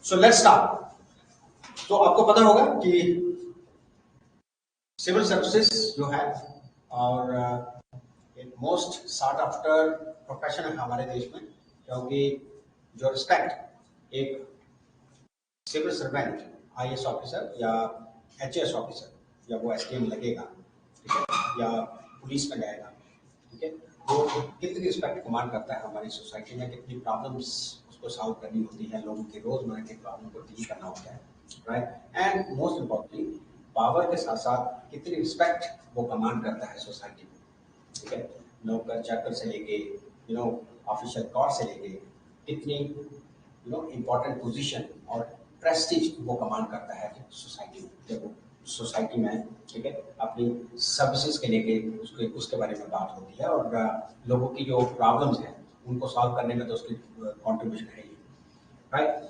So let's start. तो आपको पता होगा कि सिविल सर्विसेज जो है और एक मोस्ट साउट आफ्टर प्रोफेशन है हमारे देश में, क्योंकि जो रिस्पेक्ट एक सिविल सर्वेंट आईएएस ऑफिसर या एचएएस ऑफिसर या वो एसडीएम लगेगा, ठीक है, या पुलिस में जाएगा, ठीक है, वो कितनी रिस्पेक्ट कमांड करता है हमारी सोसाइटी में, कितनी प्रॉब्लम्स उसको सॉल्व करनी होती है, लोगों की रोजमर्रा की प्रॉब्लम को डील करना होता है, right. And most importantly power के साथ साथ कितनी रिस्पेक्ट वो कमांड करता है सोसाइटी में, ठीक है। नौकर चाकर से लेके ऑफिशियल कॉर्ड से लेके कितनी इम्पोर्टेंट पोजीशन और प्रेस्टीज वो कमांड करता है सोसाइटी में, जब वो सोसाइटी में, ठीक है, अपनी सर्विसेज के लेके उसके बारे में बात होती है और लोगों की जो प्रॉब्लम्स हैं उनको सॉल्व करने में तो उसकी कॉन्ट्रीब्यूशन है ही, राइट।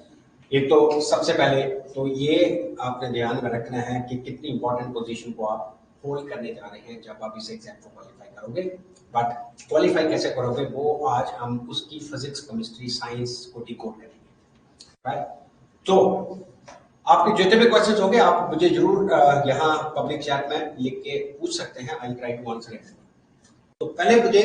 एक तो सबसे पहले तो ये आपने ध्यान में रखना है कि कितनी इंपॉर्टेंट पोजीशन को आप होल्ड करने जा रहे हैं जब आप इस एग्जाम को क्वालिफाई करोगे। बट क्वालिफाई कैसे करोगे वो आज हम उसकी फिजिक्स, केमिस्ट्री, साइंस को डिकोड करेंगे, राइट। तो आपके जितने भी क्वेश्चंस होंगे आप मुझे जरूर यहाँ पब्लिक चैट में लिख के पूछ सकते हैं। I try to answer it. तो पहले मुझे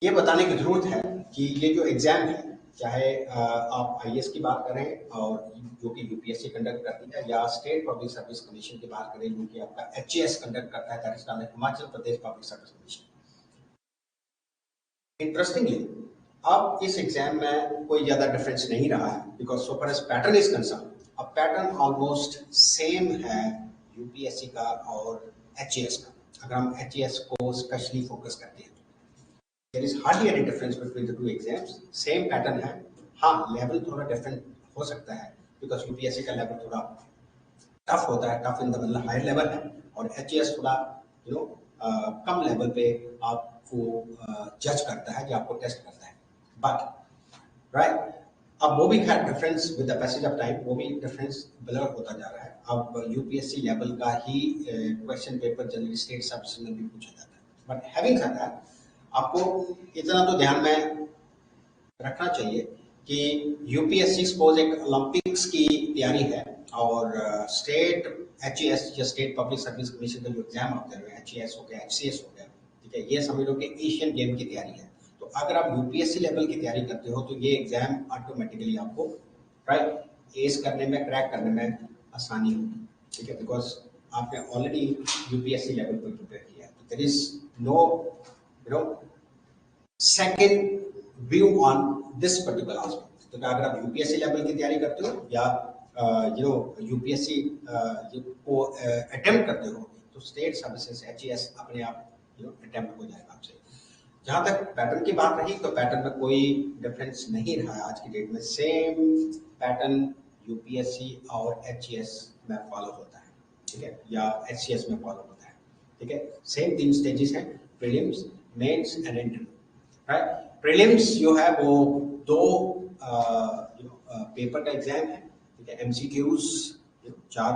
ये बताने की जरूरत है कि ये जो एग्जाम है, चाहे आप आईएएस की बात करें और जो कि यूपीएससी कंडक्ट करती है, या स्टेट पब्लिक सर्विस कमीशन की बात करें जो कि आपका एचएएस कंडक्ट करता है, that is called Himachal Pradesh public service commission. Interestingly अब इस एग्जाम में कोई ज्यादा डिफरेंस नहीं रहा है, because so far as pattern is concern, अब पैटर्न ऑलमोस्ट सेम है यूपीएससी का और एचएएस का। अगर हम एचएएस को स्पेशली फोकस करते हैं, there is hardly any difference between the two exams, same pattern है। हाँ, लेवल थोड़ा डिफरेंट हो सकता है बिकॉज यूपीएससी का लेवल थोड़ा टफ होता है, टफ इन द मतलब हायर लेवल है, और एचएएस थोड़ा कम लेवल पे आपको जज करता है, जो आपको टेस्ट करता है। बट राइट, अब वो भी खैर difference with the passage of time, वो भी डिफरेंस ब्लर होता जा रहा है। अब यूपीएससी लेवल का ही question paper generally state service में भी पूछा जाता है। बट हैविंग सेड दैट, आपको इतना तो ध्यान में रखना चाहिए कि यूपीएससी सपोज एक ओलंपिक्स की तैयारी है और स्टेट एचएएस या स्टेट पब्लिक सर्विस कमीशन का जो एग्जाम होते हैं, एचएएस हो गया, एचसीएस हो गया, ठीक है, ये समझ लो कि एशियन गेम की तैयारी है। तो अगर आप यूपीएससी लेवल की तैयारी करते हो तो ये एग्जाम ऑटोमेटिकली आपको राइट एस करने में, क्रैक करने में आसानी होगी, ठीक है, बिकॉज आपने ऑलरेडी यूपीएससी लेवल पर प्रिपेयर किया है। तो there is no second view on this particular aspect. तो अगर आप यूपीएससी लेवल की तैयारी करते हो या यूपीएससी को अटेम्प्ट करते हो तो स्टेट सर्विसेज एचईएस अपने आप अटेम्प्ट हो जाएगा आपसे। जहां तक पैटर्न की बात रही तो पैटर्न में कोई डिफरेंस नहीं रहा है आज की डेट में। सेम पैटर्न यूपीएससी और एचईएस में फॉलो होता है, ठीक है, या एचसीएस में फॉलो होता है, ठीक है। सेम 3 स्टेजेस हैं, prelims, mains and interview, right. Prelims जो है वो 2 पेपर का एग्जाम है, ठीक है, एमसीक्यूज 4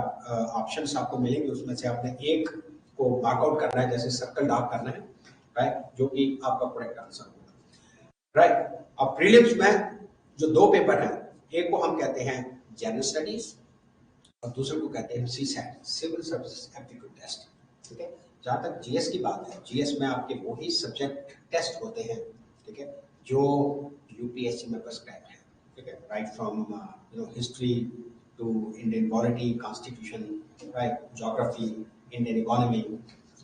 ऑप्शंस आपको मिलेंगे, उसमें से आपने एक को मार्कआउट करना है, जैसे सर्कल डार्क करना है, राइट, जो कि आपका करेक्ट आंसर होगा, राइट। अब प्रीलिम्स में जो 2 पेपर हैं, एक को हम कहते हैं जनरल स्टडीज और दूसरे को कहते हैं CSAT, civil services aptitude test, ठीक है। जहां तक जीएस की बात है, जीएस में आपके वही सब्जेक्ट टेस्ट होते हैं, ठीक है, जो यूपीएससी में प्रिस्क्राइब है, ठीक है, right from history to Indian polity, constitution, right, geography, Indian economy,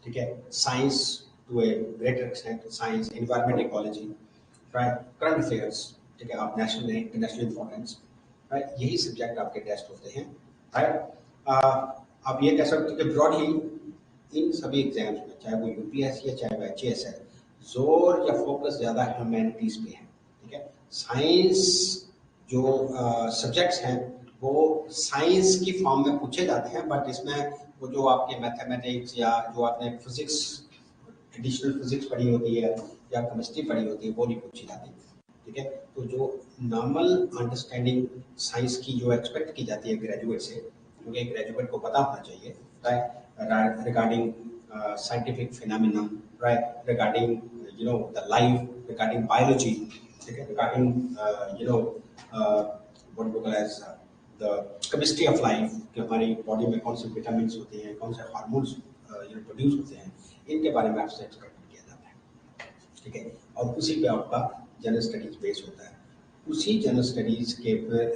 ठीक है, science to a greater extent, science, environment, ecology, right, current affairs, ठीक है, आप नेशनल इंटरनेशनल इंपॉर्टेंस, राइट, यही सब्जेक्ट आपके टेस्ट होते हैं, राइट। आप ये कह सकते हो कि ब्रॉडली इन सभी एग्जाम्स में, चाहे वो यूपीएससी है चाहे वो एचएएस है, जोर या फोकस ज्यादा ह्यूमैनिटीज पे है, ठीक है। साइंस जो सब्जेक्ट्स हैं वो साइंस की फॉर्म में पूछे जाते हैं, बट इसमें वो जो आपके मैथमेटिक्स या जो आपने फिजिक्स, एडिशनल फिजिक्स पढ़ी होती है या केमिस्ट्री पढ़ी होती है वो नहीं पूछी जाती, ठीक है। तो जो नॉर्मल अंडरस्टैंडिंग साइंस की जो एक्सपेक्ट की जाती है ग्रेजुएट से, क्योंकि ग्रेजुएट को पता होना चाहिए, right, regarding scientific phenomena, right, regarding the life, regarding biology, ठीक है, regarding what we call as the chemistry of life, कि हमारी बॉडी में कौन से विटामिन होते हैं, कौन से हार्मोन्स प्रोड्यूस होते हैं, इनके बारे में आपसे एक्सपेक्ट किया जाता है। ठीक है, और उसी पे आपका जनरल स्टडीज बेस होता है। उसी जनरल स्टडीज के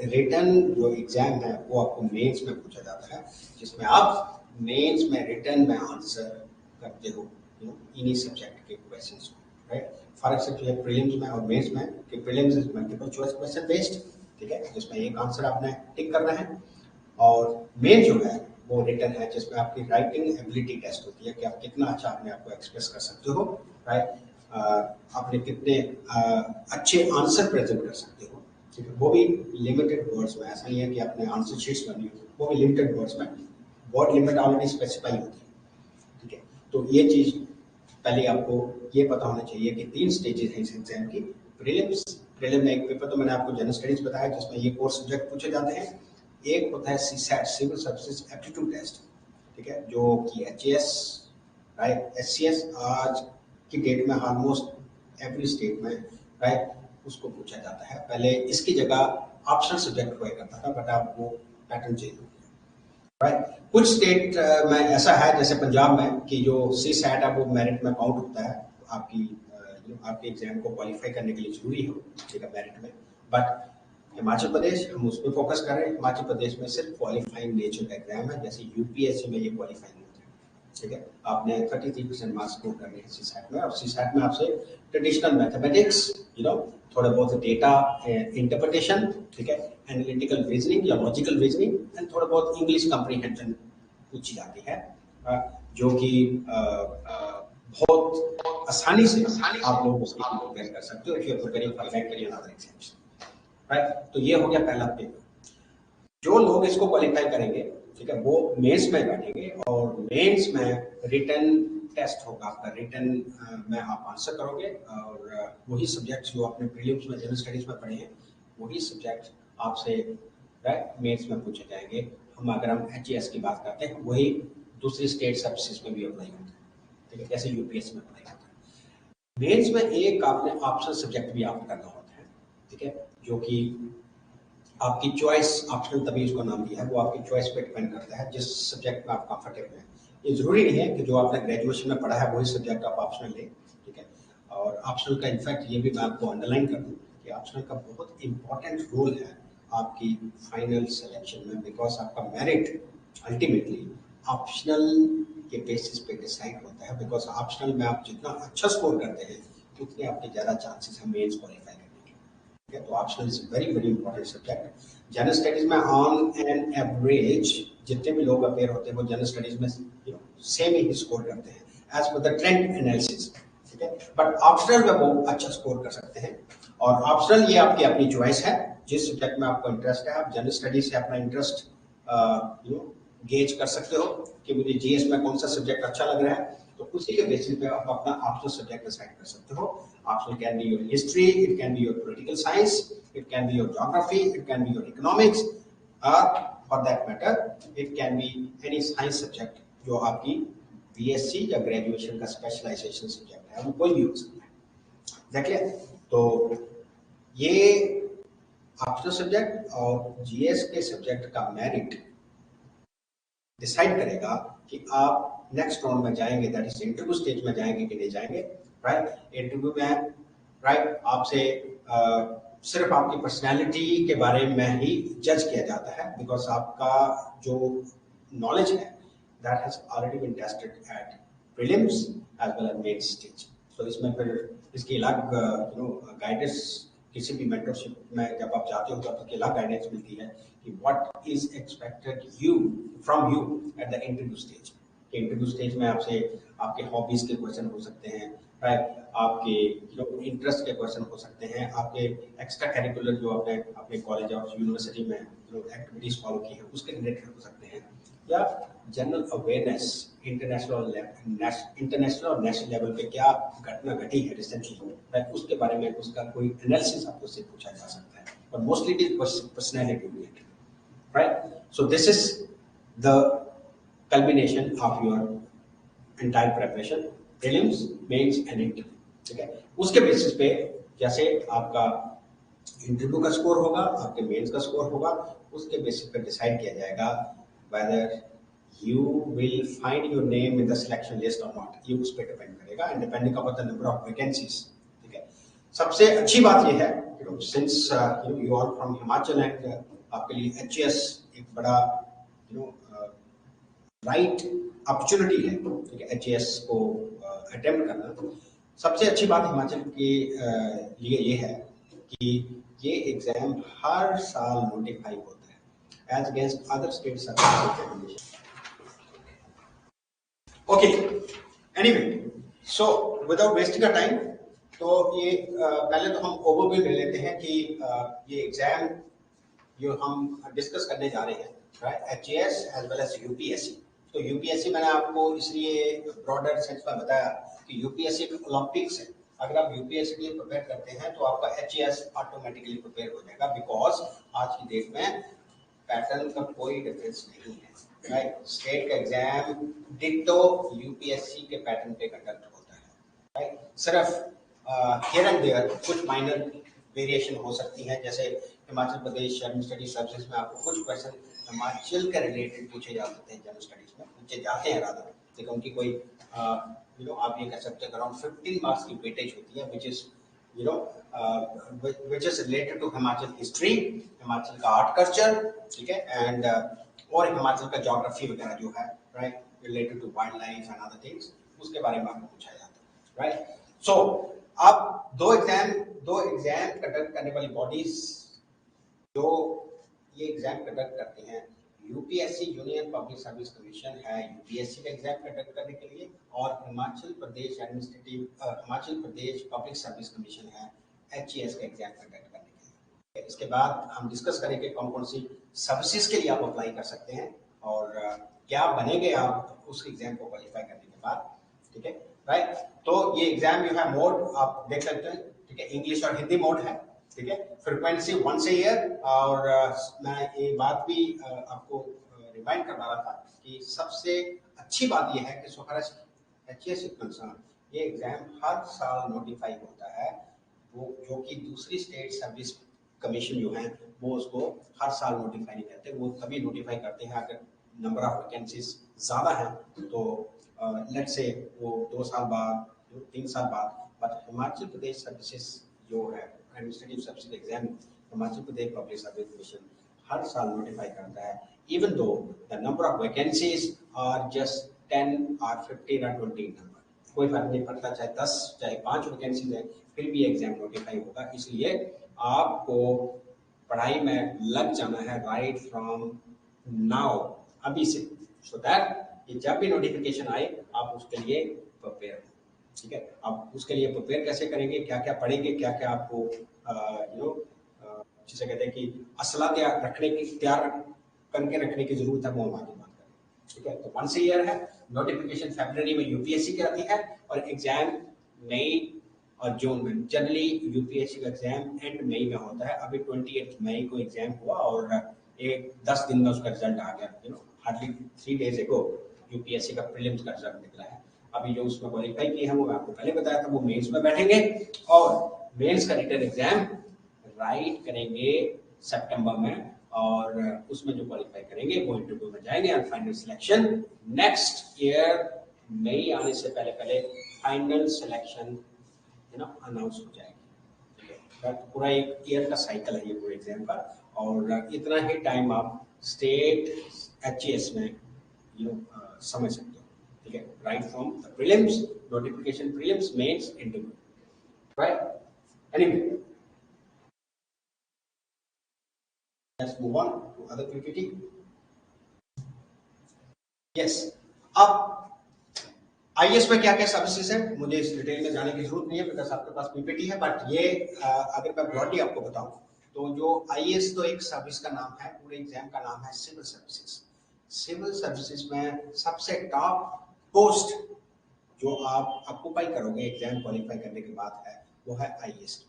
रिटर्न जो एग्जाम है वो आपको मेंस में पूछा जाता है, जिसमें आप मेंस में रिटर्न में आंसर करते हो इन्हीं सब्जेक्ट के क्वेश्चंस को, राइट। फर्क सिर्फ ये प्रीलिम्स में और मेंस में कि prelims is multiple choice question based, ठीक है, जिसमें एक आंसर आपने टिक करना है, और मेन जो है वो रिटर्न है, जिसमें आपकी राइटिंग एबिलिटी टेस्ट होती है कि आप कितना अच्छा अपने आप को एक्सप्रेस कर सकते हो, राइट। आपने कितने अच्छे आंसर प्रेजेंट कर सकते हो, ठीक है, वो भी लिमिटेड वर्ड्स में। ऐसा नहीं है कि आपने आंसर शीट्स करनी हो, वो भी लिमिटेड वर्ड्स में, वर्ड लिमिट ऑलरेडी स्पेसिफाई होती है, ठीक है। तो ये चीज पहले आपको ये पता होना चाहिए कि 3 स्टेजेस हैं इस एग्जाम की। प्रीलिम में एक पेपर तो मैंने आपको जनरल स्टडीज बताया, जिसमें ये कोर्स सब्जेक्ट पूछे जाते हैं। एक होता है CSAT, civil services aptitude test, ठीक है, जो कि एचएएस, राइट, एससीएस आज की डेट में ऑलमोस्ट एवरी स्टेट में, राइट, उसको पूछा जाता है। पहले इसकी जगह ऑप्शनल सब्जेक्ट हुआ करता था, बट अब वो पैटर्न चेंज हो गया, राइट। कुछ स्टेट में ऐसा है, जैसे पंजाब में, कि जो सीसैट है वो मेरिट में काउंट होता है, आपकी आपके एग्जाम को क्वालिफाई करने के लिए जरूरी हो, ठीक है, मेरिट में। बट हिमाचल प्रदेश, हम उस पर फोकस कर रहे हैं। हिमाचल प्रदेश में सिर्फ क्वालिफाइंग नेचर का एग्जाम है, जैसे यूपीएससी में ये क्वालिफाइंग होता है, ठीक है। आपने 33% मार्क्स स्कोर करने हैं सीसैट में, और सीसैट में आपसे ट्रेडिशनल मैथमेटिक्स, थोड़ा बहुत डेटा इंटरप्रिटेशन, ठीक है, एनालिटिकल रीजनिंग या लॉजिकल रीजनिंग, एंड थोड़ा बहुत इंग्लिश कॉम्प्रिहेंशन पूछी जाती है, जो कि बहुत आसानी से आप लोग उसकी प्रिपेयर कर सकते हो if you are preparing for bank and other exams, right. तो ये हो गया पहला पेपर। जो लोग इसको क्वालिफाई करेंगे, ठीक है, वो मेंस में बैठेंगे, और मेंस में रिटन टेस्ट होगा आपका। रिटन में आप आंसर करोगे, और वही सब्जेक्ट जो आपने प्रीलिम्स में जनरल स्टडीज में पढ़े हैं, वही सब्जेक्ट आपसे, राइट, मेंस में पूछे जाएंगे। अगर हम एचएएस की बात करते हैं, वही दूसरी स्टेट सर्विसेज में भी अप्लाई होता है, ठीक है, जैसे यूपीएससी में अप्लाई होता है। मेंस में एक आपने ऑप्शनल सब्जेक्ट भी आपको करना होता है, ठीक है, जो कि आपकी चॉइस, ऑप्शनल तभी उसको नाम दिया है, वो आपकी चॉइस पे डिपेंड करता है जिस सब्जेक्ट में आप कंफर्टेबल हैं। ये जरूरी नहीं है कि जो आपने ग्रेजुएशन में पढ़ा है वही सब्जेक्ट आप ऑप्शनल लें, ठीक है। और ऑप्शनल का इनफैक्ट ये भी मैं आपको अंडरलाइन कर दूं कि ऑप्शनल का बहुत इंपॉर्टेंट रोल है आपकी फाइनल सिलेक्शन में, बिकॉज आपका मेरिट अल्टीमेटली ऑप्शनल के बेसिस पे डिसाइड होता है। बिकॉज ऑप्शनल में आप जितना अच्छा स्कोर करते हैं, उतने आपके ज़्यादा चांसेस हैं मेंस क्वालिफाई करने के। तो optional is very very important subject. General studies में ऑन एन एवरेज जितने भी लोग अपेयर होते हैं वो जनरल स्टडीज में सेम ही स्कोर करते हैं as per the trend analysis, ठीक है। बट ऑप्शनल में वो अच्छा स्कोर कर सकते हैं, और ऑप्शनल ये आपकी अपनी चॉइस है, जिस सब्जेक्ट में आपको इंटरेस्ट है। आप जनरल स्टडीज से अपना इंटरेस्ट गेज कर सकते हो कि मुझे जीएस में कौन सा सब्जेक्ट अच्छा लग रहा है, तो उसी के बेसिस पे आप अपना ऑप्शनल सब्जेक्ट डिसाइड कर सकते हो। Optional can be your history, it can be your political science, it can be your geography, it can be your economics, or for that matter, it can be any science subject जो आपकी BSc या graduation का specialisation subject है, वो कोई भी हो सकता है। देख लिया? तो ये ऑप्शनल सब्जेक्ट और जीएस के सब्जेक्ट का मेरिट डिसाइड करेगा कि आप नेक्स्ट राउंड में जाएंगे, दैट इज इंटरव्यू स्टेज में जाएंगे कि नहीं जाएंगे, राइट। इंटरव्यू में, राइट, आपसे सिर्फ आपकी पर्सनैलिटी के बारे में ही जज किया जाता है, बिकॉज आपका जो नॉलेज है that has already been tested at prelims as well as main stage. तो इसमें फिर इसकी अलग गाइडेंस, किसी भी मेंटरशिप में जब आप जाते हो तो आपकी अलग गाइडेंस मिलती है कि what is expected from you at the interview stage. Interview stage में आपसे आपके हॉबीज के क्वेश्चन हो सकते हैं, राइट, आपके इंटरेस्ट के क्वेश्चन हो सकते हैं, आपके एक्स्ट्रा करिकुलर जो आपने अपने कॉलेज और यूनिवर्सिटी में जो एक्टिविटीज फॉलो की है उसके रिलेटेड हो सकते हैं, या जनरल अवेयरनेस इंटरनेशनल और नेशनल लेवल पे क्या घटना घटी है रिसेंटली, राइट, उसके बारे में उसका कोई एनालिसिस आपको से पूछा जा सकता है, और mostly it is personality related, right. So this is the culmination of your entire preparation, prelims, mains and interview, ठीक है। उसके बेसिस पे जैसे आपका इंटरव्यू का स्कोर होगा, आपके मेंस का स्कोर होगा, उसके बेसिस पे डिसाइड किया जाएगा whether you will find your name in the selection list और नॉट। ये उस पर डिपेंड करेगा and depending upon the number of vacancies. ठीक है, सबसे अच्छी बात ये है since you are from Himachal and आपके लिए एचएएस एक बड़ा राइट अपॉर्चुनिटी है, ठीक है, एचएएस को अटेम्प्ट करना। सबसे अच्छी बात हिमाचल के लिए ये है कि ये एग्जाम हर साल नोटिफाई होता है as against other state examination. Okay, anyway, so without wasting a time, तो ये पहले तो हम ओवरव्यू ले लेते हैं कि ये एग्जाम जो हम डिस्कस करने जा रहे हैं, right, HAS as well as UPSC. तो यूपीएससी मैंने आपको इसलिए ब्रॉडर सेंस में बताया कि यूपीएससी एक ओलंपिक्स है। अगर आप यूपीएससी के लिए प्रिपेयर करते हैं तो आपका एचएएस ऑटोमेटिकली प्रिपेयर हो जाएगा, बिकॉज आज की डेट में पैटर्न का कोई डिफरेंस नहीं है, राइट। स्टेट का एग्जाम डिट्टो यूपीएससी के पैटर्न पे कंडक्ट होता है, राइट। सिर्फ हियर एंड देयर कुछ माइनर वेरिएशन हो सकती है, जैसे Himachal Pradesh general studies services में आपको कुछ क्वेश्चन हिमाचल के रिलेटेड पूछे जा सकते हैं, जनरल स्टडीज में पूछे जाते हैं रादर, लेकिन उनकी कोई आप ये कह सकते हैं अराउंड 15 मार्क्स की वेटेज होती है, which is related to Himachal history, Himachal का आर्ट कल्चर, ठीक है, एंड और हिमाचल का ज्योग्राफी वगैरह जो है, right, related to wild life and other things, उसके बारे में आपको पूछा जाता है, राइट। सो अब दो एग्जाम कंडक्ट करने वाली बॉडीज जो ये एग्जाम कंडक्ट करते हैं, UPSC union public service commission है यूपीएससी का एग्जाम कंडक्ट करने के लिए, और Himachal Pradesh Himachal Pradesh public service commission है एचईएस का एग्जाम कंडक्ट करने के लिए। इसके बाद हम डिस्कस करेंगे कौन कौन सी सर्विसेज के लिए आप अप्लाई कर सकते हैं और क्या बनेंगे आप उस एग्जाम को क्वालिफाई करने के बाद, ठीक है, राइट। तो ये एग्जाम जो है मोड आप देख सकते हैं, ठीक है, इंग्लिश और हिंदी मोड है, ठीक है, फ्रीक्वेंसी वंस ए ईयर। और मैं ये बात भी आपको रिमाइंड करवा रहा था कि सबसे अच्छी बात यह है कि so far as HAS is concerned, ये एग्जाम हर साल नोटिफाई होता है, वो जो कि दूसरी स्टेट सर्विस कमीशन जो है वो उसको हर साल नोटिफाई नहीं करते, वो तभी नोटिफाई करते हैं अगर नंबर ऑफ वैकेंसीज ज़्यादा हैं, तो लेट्स से वो 2 साल बाद, 3 साल बाद। बट हिमाचल प्रदेश सर्विसेज जो है administrative service exam, Himachal Pradesh public service commission हर साल नोटिफाई करता है, even though the number of vacancies are just 10 और 15 और 20 नंबर, कोई फर्क नहीं पड़ता, चाहे 10 चाहे 5 वैकेंसीज है, फिर भी एग्जाम नोटिफाई होगा। इसलिए आपको पढ़ाई में लग जाना है राइट फ्रॉम नाउ, अभी से, सो दैट ये जब भी नोटिफिकेशन आए आप उसके लिए प्रिपेयर हो, ठीक है। आप उसके लिए प्रिपेयर कैसे करेंगे, क्या क्या पढ़ेंगे, क्या क्या आपको जिसे कहते हैं कि असला तैयार करके रखने की जरूरत है, वो हम आगे बात करें, ठीक है। तो वंस ईयर है, नोटिफिकेशन फरवरी में यूपीएससी की आती है और एग्जाम मई और जून में। जनरली यूपीएससी का एग्जाम एंड मई में होता है। अभी 28 मई को एग्जाम हुआ और 10 दिन में उसका रिजल्ट आ गया, हार्डली 3 डेज एगो यूपीएससी का प्रीलिम्स का रिजल्ट निकला है। अभी जो उसमें क्वालिफाई किए हैं वो मैं आपको पहले बताया था, वो मेंस में बैठेंगे और मेंस का रिटन एग्जाम राइट करेंगे सितंबर में, और उसमें जो क्वालिफाई करेंगे वो इंटरव्यू में जाएंगे और फाइनल सिलेक्शन नेक्स्ट ईयर मई आने से पहले पहले फाइनल सिलेक्शन अनाउंस हो जाएगी, ठीक है। पूरा एक ईयर का साइकिल है ये पूरे एग्जाम का, और इतना ही टाइम आप स्टेट एचईएस में समझ सकते हो, ठीक है, right from the prelims, notification, prelims, mains, interview, right. Anyway, let's move on to other PPT. Yes, अब आईएएस में क्या क्या सर्विसेज है मुझे इस डिटेल में जाने की जरूरत नहीं है, बिकॉज आपके पास पीपीटी है। बट ये अगर मैं ब्रॉडली आपको बताऊं तो जो आईएएस तो एक सर्विस का नाम है, पूरे एग्जाम का नाम है सिविल सर्विसेज। सिविल सर्विसेज में सबसे टॉप पोस्ट जो आप ऑक्यूपाई करोगे एग्जाम क्वालिफाई करने के बाद है वो है आईएएस,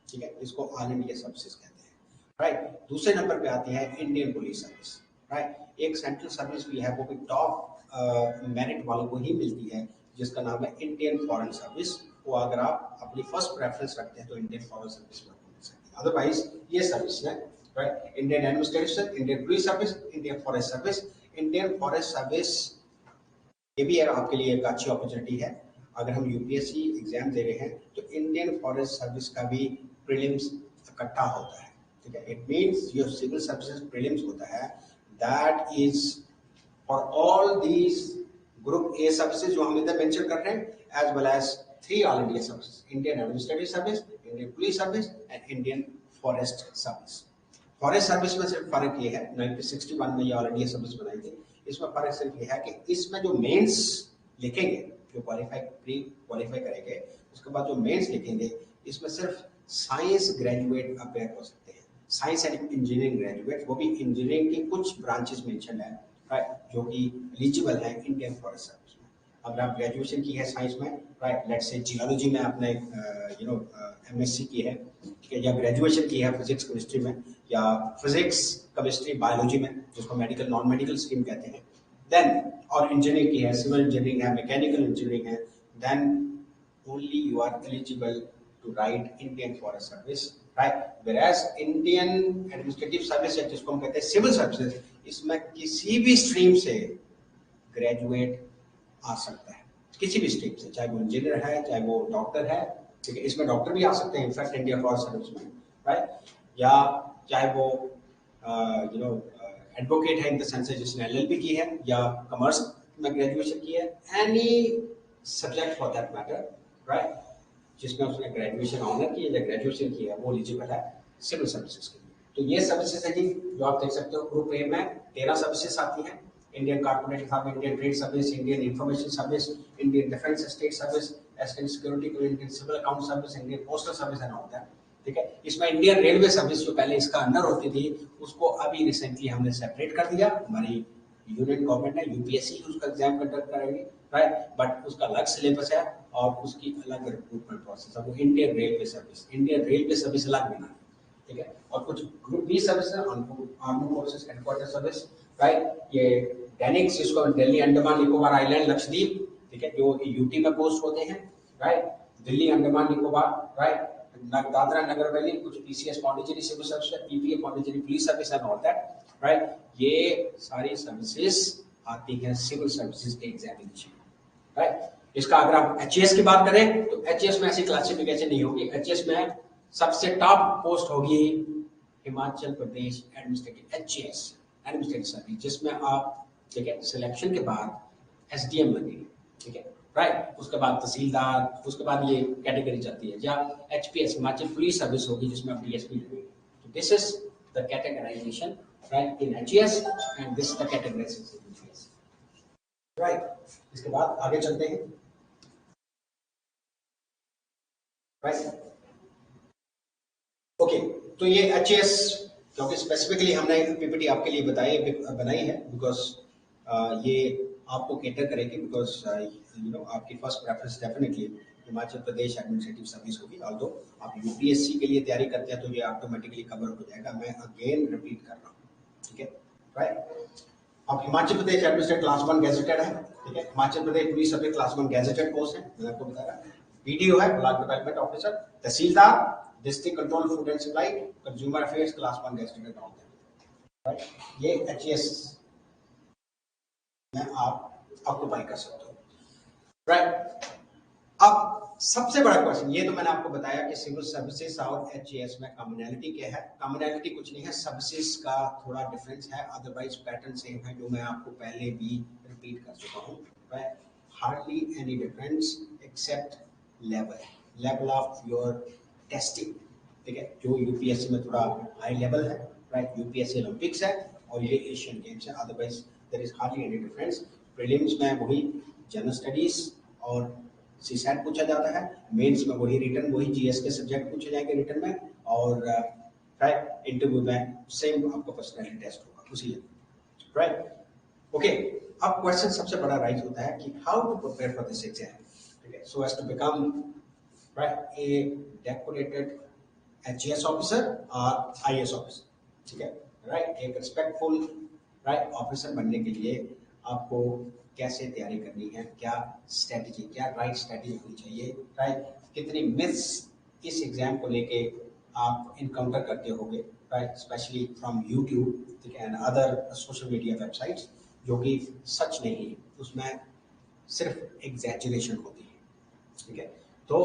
ठीक है, इसको ऑल इंडिया सर्विसेज कहते हैं, राइट। दूसरे नंबर पे आती है इंडियन पुलिस सर्विस, राइट। एक सेंट्रल सर्विस भी है, वो भी टॉप मेरिट वालों को ही मिलती है, जिसका नाम है इंडियन फॉरेन सर्विस, को अगर आप अपनी फर्स्ट प्रेफरेंस रखते हैं तो इंडियन फॉरेन सर्विस में आपको मिल सकती है। अदरवाइज ये सर्विस है, right, Indian administration, Indian police service, Indian forest service. Indian forest service ये भी आपके लिए एक अच्छी अपॉर्चुनिटी है। अगर हम यूपीएससी एग्जाम दे रहे हैं तो इंडियन फॉरेस्ट सर्विस का भी प्रीलिम्स इकट्ठा होता है, ठीक है। It means your civil services prelims होता है, that is for all these group A services जो हम इधर मेंशन कर रहे हैं, as well as 3 all India services, Indian administrative service, Indian police service and Indian forest service. Forest service में सिर्फ फर्क ये है, 1961 में ये ऑल इंडिया सर्विस बनाई थी, इसमें फर्क सिर्फ ये है कि इसमें जो मेंस लिखेंगे, जो प्री क्वालिफाई करेंगे, उसके बाद जो मेंस लिखेंगे, इसमें सिर्फ साइंस ग्रेजुएट अपेयर हो सकते हैं, साइंस एंड इंजीनियरिंग ग्रेजुएट, वो भी इंजीनियरिंग के कुछ ब्रांचेस मेंशन है, राइट, जो कि एलिजिबल है इंडियन फॉरेस्ट सर्विस में। अगर आप ग्रेजुएशन की है साइंस में, राइट, लेट्स से जियोलॉजी में आपने एमएससी की है, ठीक है, या ग्रेजुएशन की है फिजिक्स केमिस्ट्री में, या फिजिक्स केमिस्ट्री बायोलॉजी में, जिसको मेडिकल नॉन मेडिकल स्ट्रीम कहते हैं, देन और इंजीनियरिंग की है, सिविल इंजीनियरिंग है, मैकेनिकल इंजीनियरिंग है, then only you are eligible to right Indian forest service, right. Whereas Indian administrative service या जिसको हम कहते हैं सिविल सर्विसेज, इसमें किसी भी स्ट्रीम से ग्रेजुएट आ सकता है, किसी भी स्ट्रीम से, चाहे वो इंजीनियर है, चाहे वो डॉक्टर है, ठीक है, इसमें डॉक्टर भी आ सकते हैं इनफैक्ट इंडियन फॉरेस्ट सर्विस में, राइट, या चाहे वो एडवोकेट है इन द सेंस जिसने एलएलबी की है या कॉमर्स में ग्रेजुएशन की है, any subject for that matter, right, जिसमें उसने ग्रेजुएशन ऑनर की है या ग्रेजुएशन की है, वो एलिजिबल है सिविल सर्विसेज के लिए। तो ये सर्विसेज है जी, जो आप देख सकते हो ग्रुप ए में 13 सर्विसेज आती हैं, Indian corporate service, Indian trade service, Indian information service, Indian defence state service, estate security, Indian civil account service, Indian postal service and all that, ठीक है। इसमें इंडियन रेलवे सर्विस जो पहले इसका under होती थी, उसको अभी रिसेंटली हमने सेपरेट कर दिया, हमारी यूनियन गवर्नमेंट है, यूपीएससी उसका एग्जाम कंडक्ट करेगी, राइट, बट उसका अलग सिलेबस है और उसकी अलग रिक्रूटमेंट प्रोसेस है, वो Indian railway service, Indian railway service अलग बना है, ठीक है। और कुछ ग्रुप बी सर्विस है, army forces headquarter service, right, ये दैनिक जिसको दिल्ली अंडमान निकोबार आइलैंड लक्षद्वीप, ठीक है, जो यूटी में पोस्ट होते हैं, राइट, दिल्ली अंडमान निकोबार, राइट, दादरा नगर हवेली, कुछ PCS Pondicherry civil service, PPA Pondicherry police service and all that, right, ये सारी सर्विसेज आती हैं सिविल सर्विसेज के एग्जामिनेशन, राइट। इसका अगर आप एचएएस की बात करें तो एचएएस में ऐसी क्लासिफिकेशन नहीं होगी, एचएएस में सबसे टॉप पोस्ट होगी Himachal Pradesh administrative HAS administrative service, जिसमें आप, ठीक है, सिलेक्शन के बाद एसडीएम लगेंगे, ठीक है, राइट, उसके बाद तहसीलदार, उसके बाद ये कैटेगरी चलती है, या एचपीएस हिमाचल पुलिस सर्विस होगी जिसमें आप डीएसपी लगेंगे। तो this is the categorisation, right, in HAS and this is the categorisation in HAS, right. इसके बाद आगे चलते हैं, राइट, ओके। तो ये एचएएस क्योंकि स्पेसिफिकली हमने पीपीटी आपके लिए बनाई है बिकॉज ये आपको कैटर करेगी, बिकॉज आपकी first preference definitely Himachal Pradesh administrative service होगी। ऑल्दो आप यूपीएससी के लिए तैयारी करते हैं तो ये ऑटोमेटिकली कवर हो जाएगा, मैं अगेन रिपीट कर रहा हूँ, ठीक है, राइट। अब Himachal Pradesh administrative class 1 gazetted है, ठीक है, Himachal Pradesh police service class 1 gazetted post है, मैंने आपको बताया। बीडीओ है, block development officer, tehsildar, district control food and supply, consumer affairs class 1 gazetted all that, right. ये एचएएस में आप ऑक्यूपाई कर सकते हो, राइट। अब सबसे बड़ा क्वेश्चन, ये तो मैंने आपको बताया कि सिविल सर्विसेज और एचएएस में कॉमनैलिटी क्या है। कॉमनैलिटी कुछ नहीं है, सर्विसेज का थोड़ा डिफरेंस है, अदरवाइज पैटर्न सेम है, जो मैं आपको पहले भी रिपीट कर चुका हूँ, right. Hardly any difference except level of your testing, ठीक है, जो यूपीएससी में थोड़ा हाई लेवल है, राइट, यूपीएससी ओलंपिक्स है और ये एशियन गेम्स है, otherwise there is hardly any difference. Prelims में वही जनरल स्टडीज और सीसैट पूछा जाता है, मेंस में वही रिटर्न, वही जीएस के सब्जेक्ट पूछे जाएंगे रिटर्न में, और राइट, इंटरव्यू में सेम आपको पर्सनैलिटी टेस्ट होगा उसी लेवल, राइट, ओके। अब क्वेश्चन सबसे बड़ा राइज होता है कि how to prepare for this exam, ठीक है, so as to become right a decorated HAS officer और आईएएस ऑफिसर, ठीक है, राइट, एक रिस्पेक्टफुल राइट ऑफिसर बनने के लिए आपको कैसे तैयारी करनी है, क्या स्ट्रेटजी, क्या राइट स्ट्रेटजी होनी चाहिए, राइट, कितनी मिथ्स इस एग्जाम को लेके आप इनकाउंटर करते होगे, राइट, स्पेशली फ्रॉम यूट्यूब, ठीक है, and other social media websites, जो कि सच नहीं है, उसमें सिर्फ एग्जैजुरेशन होती है, ठीक है। तो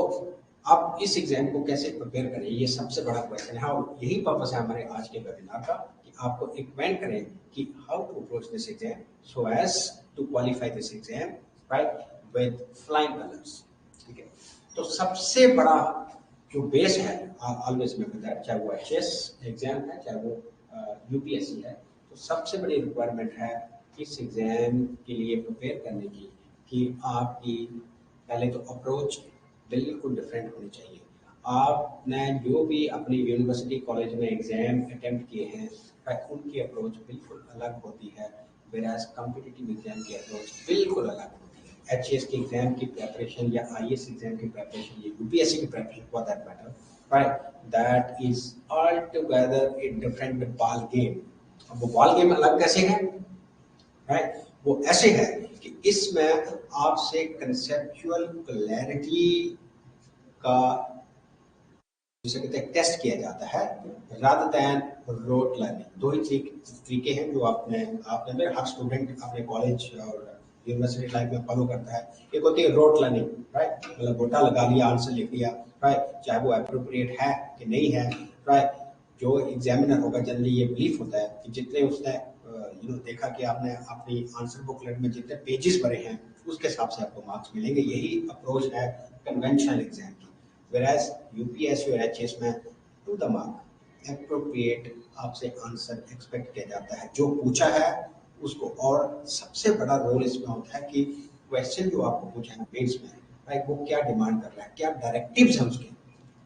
अब इस एग्जाम को कैसे प्रिपेयर करें, ये सबसे बड़ा क्वेश्चन है, और यही पर्पस है हमारे आज के वेबिनार का, कि आपको इक्वेंट करें कि how to approach this exam so as to qualify this exam, right, with flying colours, ठीक है। तो सबसे बड़ा जो बेस है, ऑलवेज मैं बताया, चाहे वो एचएस एग्जाम है, चाहे वो यूपीएससी है, तो सबसे बड़ी रिक्वायरमेंट है इस एग्जाम के लिए प्रिपेयर करने की कि आपकी पहले तो अप्रोच बिल्कुल डिफरेंट होनी चाहिए। आपने जो भी अपनी यूनिवर्सिटी कॉलेज में एग्जाम अटेम्प्ट किए हैं, उनकी अप्रोच बिल्कुल अलग होती है, वेराज कॉम्पिटिटिव एग्जाम की अप्रोच बिल्कुल अलग होती है। एचएस के एग्जाम की प्रिपरेशन या आईएएस एग्जाम की प्रिपरेशन या यूपीएससी की preparation for that matter, right, that is all together a different ball game. अब वो बॉल गेम अलग कैसे है, राइट, वो ऐसे है कि इसमें आपसे कंसेप्चुअल क्लैरिटी का, जिसे कहते हैं, टेस्ट किया जाता है, रादर दैन रोट लर्निंग। दो ही तरीके हैं जो आपने हर स्टूडेंट अपने कॉलेज और यूनिवर्सिटी लाइफ में फॉलो करता है। एक होती है रोट लर्निंग, राइट, मतलब गोटा लगा लिया, आंसर लिख दिया, राइट, चाहे वो अप्रोप्रिएट है कि नहीं है, राइट। जो एग्जामिनर होगा, जनरली ये बिलीफ होता है कि जितने उसने देखा कि आपने अपनी आंसर बुकलेट में जितने पेजेस भरे हैं, उसके हिसाब से आपको मार्क्स मिलेंगे। यही अप्रोच है कन्वेंशनल एग्जाम की। Whereas यूपीएससी और एचएस में टू द मार्क एप्रोप्रिएट आपसे आंसर एक्सपेक्ट किया जाता है, जो पूछा है उसको। और सबसे बड़ा रोल इसमें होता है कि क्वेश्चन जो आपको पूछा है मेंस में, राइट, वो क्या डिमांड कर रहा है, क्या डायरेक्टिव्स हैं उसके।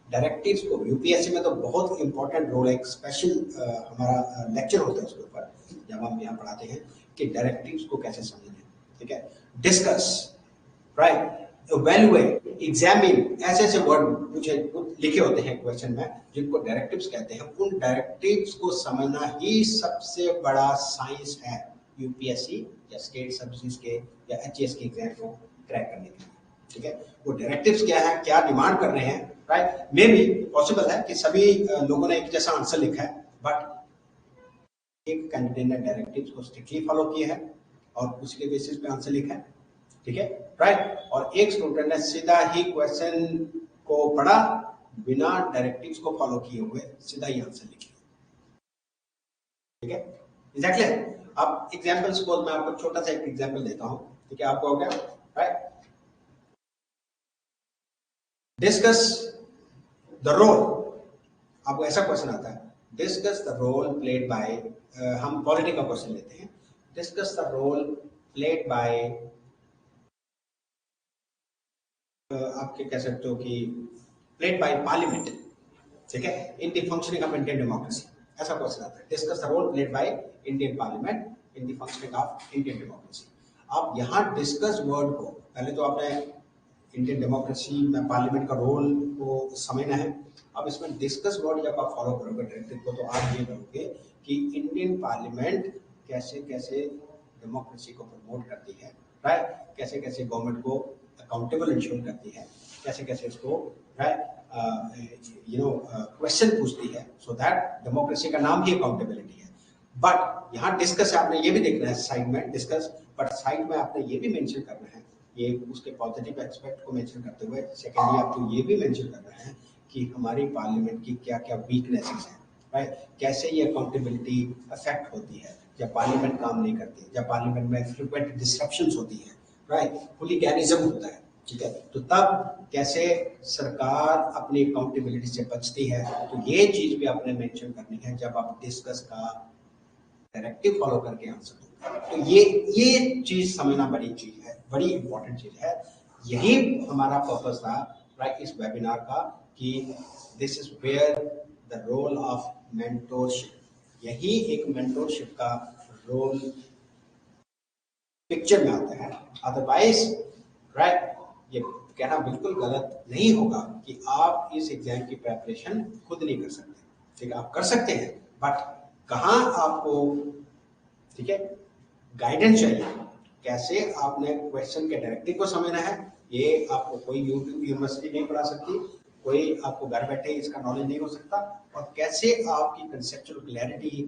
डायरेक्टिव्स को यूपीएससी में तो बहुत इंपॉर्टेंट रोल है, एक स्पेशल हमारा लेक्चर होता है उसके ऊपर, जब हम यहाँ पढ़ाते हैं कि डायरेक्टिव्स को कैसे समझना है, ठीक है। डिस्कस, राइट, इवैल्यूएट, एग्जामिन, ऐसे ऐसे वर्ड पूछे लिखे होते हैं क्वेश्चन में, जिनको डायरेक्टिव्स कहते हैं। उन डायरेक्टिव्स को समझना ही सबसे बड़ा साइंस है यूपीएससी या स्टेट सर्विसेज के या एचएएस के एग्जाम को क्रैक करने के लिए, ठीक है। वो डायरेक्टिव्स क्या है, क्या डिमांड कर रहे हैं, राइट। मे बी पॉसिबल है कि सभी लोगों ने एक जैसा आंसर लिखा है, बट एक कैंडिडेट ने डायरेक्टिव्स को स्ट्रिक्टली फॉलो किया है और उसके बेसिस पे आंसर लिखा है, ठीक है, राइट। और एक स्टूडेंट ने सीधा ही क्वेश्चन को पढ़ा, बिना डायरेक्टिव्स को फॉलो किए हुए सीधा ही आंसर लिखा, ठीक है, एग्जैक्टली। अब एग्जांपल सपोज मैं आपको छोटा सा एक एग्जांपल देता हूं, ठीक है, आपको हो गया, राइट। डिस्कस द रोल, आपको ऐसा क्वेश्चन आता है, discuss the role played by, हम पॉलिटी का क्वेश्चन लेते हैं, discuss the role played by, आपके कह सकते हो कि प्लेड बाय पार्लियामेंट, ठीक है, in the functioning of Indian democracy, ऐसा क्वेश्चन आता है। Discuss the role played by Indian parliament in the functioning of Indian democracy. आप यहाँ डिस्कस वर्ड को, पहले तो आपने इंडियन डेमोक्रेसी में पार्लियामेंट का रोल को समझना है। अब इसमें डिस्कस वर्ड जब आप फॉलो करोगे डायरेक्टिव को, तो आप ये करोगे कि इंडियन पार्लियामेंट कैसे कैसे डेमोक्रेसी को प्रमोट करती है, राइट, कैसे कैसे गवर्नमेंट को अकाउंटेबल इंश्योर करती है, कैसे कैसे इसको, राइट, क्वेश्चन पूछती है, सो दैट डेमोक्रेसी का नाम ही अकाउंटेबिलिटी है। बट यहाँ डिस्कस आपने ये भी देखना है साइड में डिस्कस, बट साइड में आपने ये भी मेंशन करना है, ये उसके पॉजिटिव एस्पेक्ट को मेंशन करते हुए सेकेंडली आपको ये भी मेंशन करना है कि हमारी पार्लियामेंट की क्या क्या वीकनेसेस हैं, राइट, कैसे ये अकाउंटेबिलिटी अफेक्ट होती है जब पार्लियामेंट काम नहीं करती, जब पार्लियामेंट में फ्रीक्वेंट डिस्ट्रप्शंस होती है, राइट, हुलिगैनिज्म होता है, ठीक है, तो तब कैसे सरकार अपनी अकाउंटेबिलिटी से बचती है। तो ये चीज भी आपने मेंशन करनी है जब आप डिस्कस का डायरेक्टिव फॉलो करके आंसर दोगे। तो ये चीज समझना बड़ी चीज है, बड़ी इंपॉर्टेंट चीज है। यही हमारा पर्पस था, राइट, इस वेबिनार का, कि this is where the role of mentorship, यही एक मेंटोरशिप का रोल पिक्चर में आता है। अदरवाइज, राइट, ये कहना बिल्कुल गलत नहीं होगा कि आप इस एग्जाम की प्रिपरेशन खुद नहीं कर सकते, ठीक है, आप कर सकते हैं, बट कहाँ आपको, ठीक है, गाइडेंस चाहिए, कैसे आपने क्वेश्चन के डायरेक्टिव को समझना है, ये आपको कोई यूनिवर्सिटी नहीं पढ़ा सकती, कोई आपको घर बैठे इसका नॉलेज नहीं हो सकता। और कैसे आपकी कंसेप्चुअल क्लैरिटी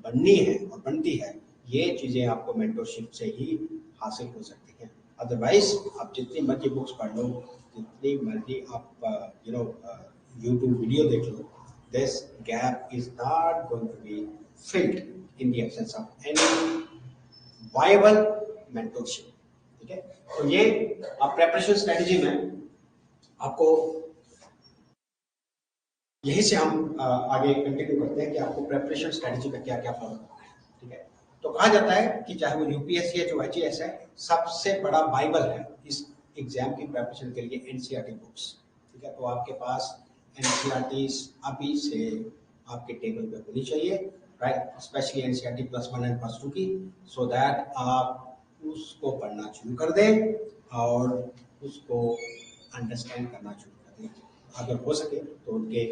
बननी है और बनती है, ये चीज़ें आपको मेंटरशिप से ही हासिल हो सकती हैं। अदरवाइज आप जितनी मर्जी बुक्स पढ़ लो, जितनी मर्जी आप यूट्यूब वीडियो देख लो, this gap is not going to be filled in the absence of any viable mentorship। ठीक है, तो ये आप प्रेपरेशन स्ट्रेटेजी में आपको यही से हम आगे कंटिन्यू करते हैं कि आपको प्रेपरेशन स्ट्रेटेजी में क्या क्या फॉलो करना है। ठीक है, तो कहा जाता है कि चाहे वो यूपीएससी है, जो एचईएस है, सबसे बड़ा बाइबल है इस एग्जाम की प्रेपरेशन के लिए एनसीईआरटी बुक्स। ठीक है, तो आपके पास एनसीईआरटी अभी से आपके टेबल पे होनी चाहिए, राइट, स्पेशली एनसीईआरटी +1 एंड +2 की, सो दैट आप उसको पढ़ना शुरू कर दें और उसको अंडरस्टैंड करना शुरू कर दें। अगर हो सके तो उनके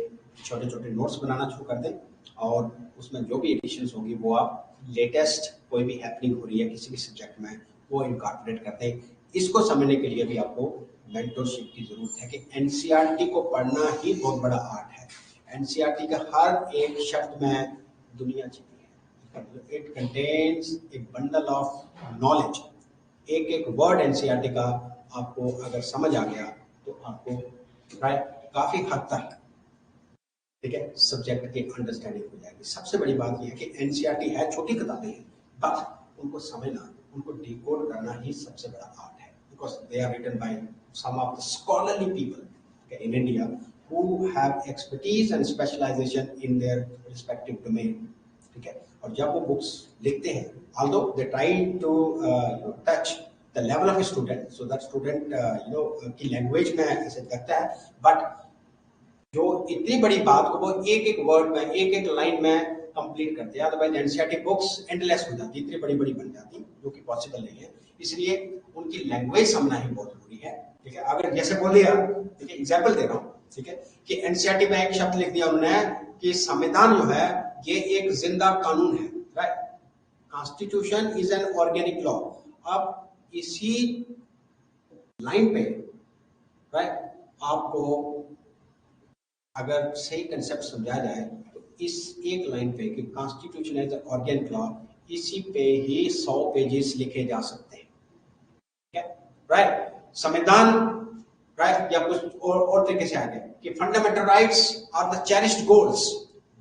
छोटे छोटे नोट्स बनाना शुरू कर दें और उसमें जो भी एडिशंस होंगी वो आप लेटेस्ट कोई भी हैपनिंग हो रही है किसी भी सब्जेक्ट में वो इनकॉर्पोरेट कर दें। इसको समझने के लिए भी आपको मेंटरशिप की जरूरत है कि एनसीईआरटी को पढ़ना ही बहुत बड़ा आर्ट है। एनसीईआरटी का हर एक शब्द में दुनिया छिपी है। It contains A bundle of knowledge. एक एक वर्ड एनसीईआरटी का आपको अगर समझ आ गया तो आपको काफी हद तक, ठीक है, सब्जेक्ट की अंडरस्टैंडिंग हो जाएगी। सबसे बड़ी बात यह है कि एनसीईआरटी है, छोटी किताबें हैं, बट उनको समझना, उनको डिकोड करना ही सबसे बड़ा आर्ट है, because they are written by some of the scholarly people in India who have expertise and specialisation in their respective domain. ठीक है, और जब वो बुक्स लिखते हैं, although they try to touch the level of student, so that student की language में ऐसे करता है, बट जो इतनी बड़ी बात को वो एक एक वर्ड में, एक एक लाइन में कंप्लीट करते हैं। अदरवाइज एनसीईआरटी बुक्स एंडलेस हो जाती, इतनी बड़ी बड़ी बन जाती, जो कि पॉसिबल नहीं है। इसलिए उनकी लैंग्वेज समझना ही बहुत जरूरी है। ठीक है, अगर जैसे बोल दिया, ठीक है, एग्जाम्पल दे रहा हूँ, ठीक है, कि एनसीईआरटी में एक शब्द लिख दिया उन्होंने कि संविधान जो है ये एक जिंदा कानून है, right, constitution is an organic law. अब इसी लाइन पे, राइट, आपको अगर सही कंसेप्ट समझा जाए तो इस एक लाइन पे कि कॉन्स्टिट्यूशन एज ऑर्गेनिक लॉ, इसी पे ही 100 पेजेस लिखे जा सकते हैं। ठीक है, राइट, संविधान, राइट, या कुछ और तरीके से आगे कि fundamental rights are the cherished goals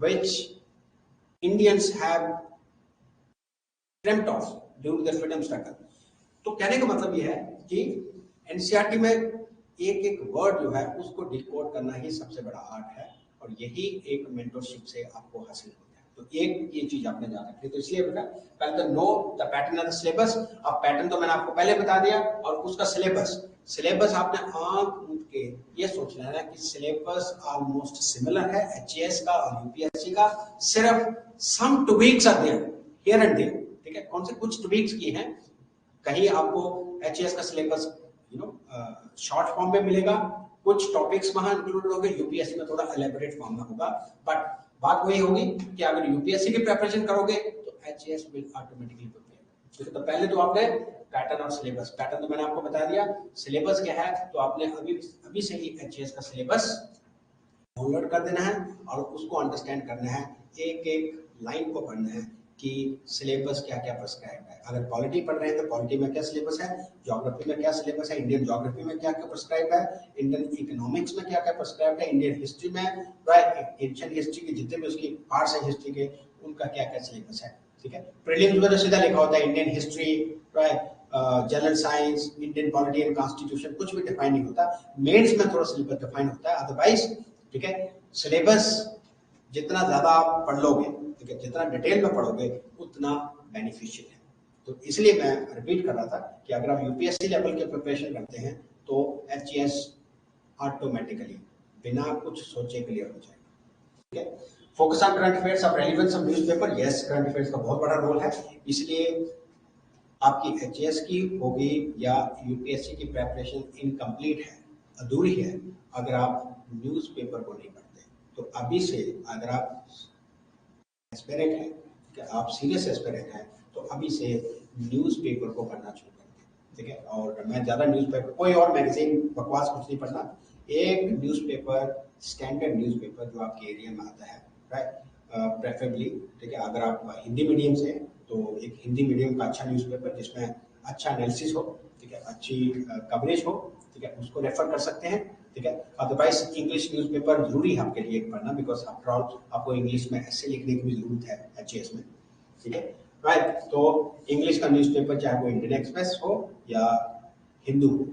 which Indians have dreamed of during the freedom struggle. तो कहने का मतलब यह है कि एनसीईआरटी में एक एक वर्ड जो है उसको डिकोड करना ही सबसे बड़ा आर्ट है, और यही एक मेंटरशिप से आपको हासिल होता है। तो एक ये चीज आपने याद रखी। तो इसलिए बेटा पहले तो know the pattern of the syllabus. अब पैटर्न तो मैंने आपको पहले बता दिया, और उसका सिलेबस आपने आंख मूंद के ये सोच लेना है कि सिलेबस ऑलमोस्ट सिमिलर है एचईएस का और यूपीएससी का, सिर्फ some tweaks are there here and there. ठीक है, कौन से कुछ ट्वीक्स की हैं, कहीं आपको एचईएस का सिलेबस शॉर्ट फॉर्म में मिलेगा, कुछ टॉपिक्स वहां इंक्लूड होंगे, यूपीएससी में थोड़ा एलेबोरेट फॉर्म में होगा, बट बात वही होगी कि अगर यूपीएससी की प्रिपरेशन करोगे तो एचईएस विल ऑटोमेटिकली प्रिपेयर। ठीक है, तो पहले तो आपने पैटर्न और सिलेबस, पैटर्न तो मैंने आपको बता दिया, सिलेबस क्या है तो आपने अभी से ही एचईएस का सिलेबस डाउनलोड कर देना है और उसको अंडरस्टैंड करना है, एक एक लाइन को पढ़ना है कि सिलेबस क्या क्या प्रिस्क्राइब है। अगर पॉलिटी पढ़ रहे हैं तो पॉलिटी में क्या सिलेबस है, ज्योग्राफी में क्या सिलेबस है, इंडियन ज्योग्राफी में क्या क्या प्रिस्क्राइब है, इंडियन इकोनॉमिक्स में क्या क्या प्रिस्क्राइब है, इंडियन हिस्ट्री में, राइट, एंशिएंट हिस्ट्री के जितने भी उसकी पार्ट्स हैं हिस्ट्री के, उनका क्या क्या सिलेबस है। ठीक है, प्रीलिम्स में तो सीधा लिखा होता है Indian history, right, general science, Indian polity and constitution, कुछ भी डिफाइन नहीं होता। मेंस में थोड़ा सिलेबस डिफाइन होता है, अदरवाइज ठीक है, सिलेबस जितना ज्यादा आप पढ़ लोगे, ठीक है, जितना डिटेल में पढ़ोगे उतना बेनिफिशियल है। तो इसलिए मैं रिपीट कर रहा था कि अगर आप यूपीएससी लेवल के प्रिपरेशन करते हैं तो एचईएस ऑटोमेटिकली बिना कुछ सोचे क्लियर हो जाएगा। ठीक है, focus on current affairs of relevance of newspaper, yes, current affairs का बहुत बड़ा रोल है। इसलिए आपकी एचईएस की होगी या यूपीएससी की प्रिपरेशन इनकम्प्लीट है, अधूरी है, अगर आप न्यूज़पेपर को नहीं पढ़ते। तो अभी से अगर आप एस्पिरेंट है कि आप सीरियस एस्पिरेंट हैं तो अभी से न्यूज़पेपर को पढ़ना शुरू कर दें। ठीक है। और मैं ज़्यादा न्यूज़पेपर, कोई और मैगजीन बकवास कुछ नहीं पढ़ना, एक न्यूज़पेपर, स्टैंडर्ड न्यूज़पेपर जो आपके एरिया में आता है, राइट, प्रेफरेबली, ठीक है। अगर आप हिंदी मीडियम से हैं तो एक हिंदी मीडियम का अच्छा न्यूज़पेपर जिसमें अच्छा एनालिसिस हो, ठीक है, अच्छी कवरेज हो, ठीक है, उसको रेफर कर सकते हैं, ठीक है। अदरवाइज इंग्लिश न्यूज़पेपर जरूरी है आपके लिए पढ़ना, बिकॉज आफ्टर ऑल आपको इंग्लिश में ऐसे लिखने की भी जरूरत है एचएएस में, ठीक है, राइट। तो इंग्लिश का न्यूज़पेपर चाहे वो इंडियन एक्सप्रेस हो या हिंदू हो,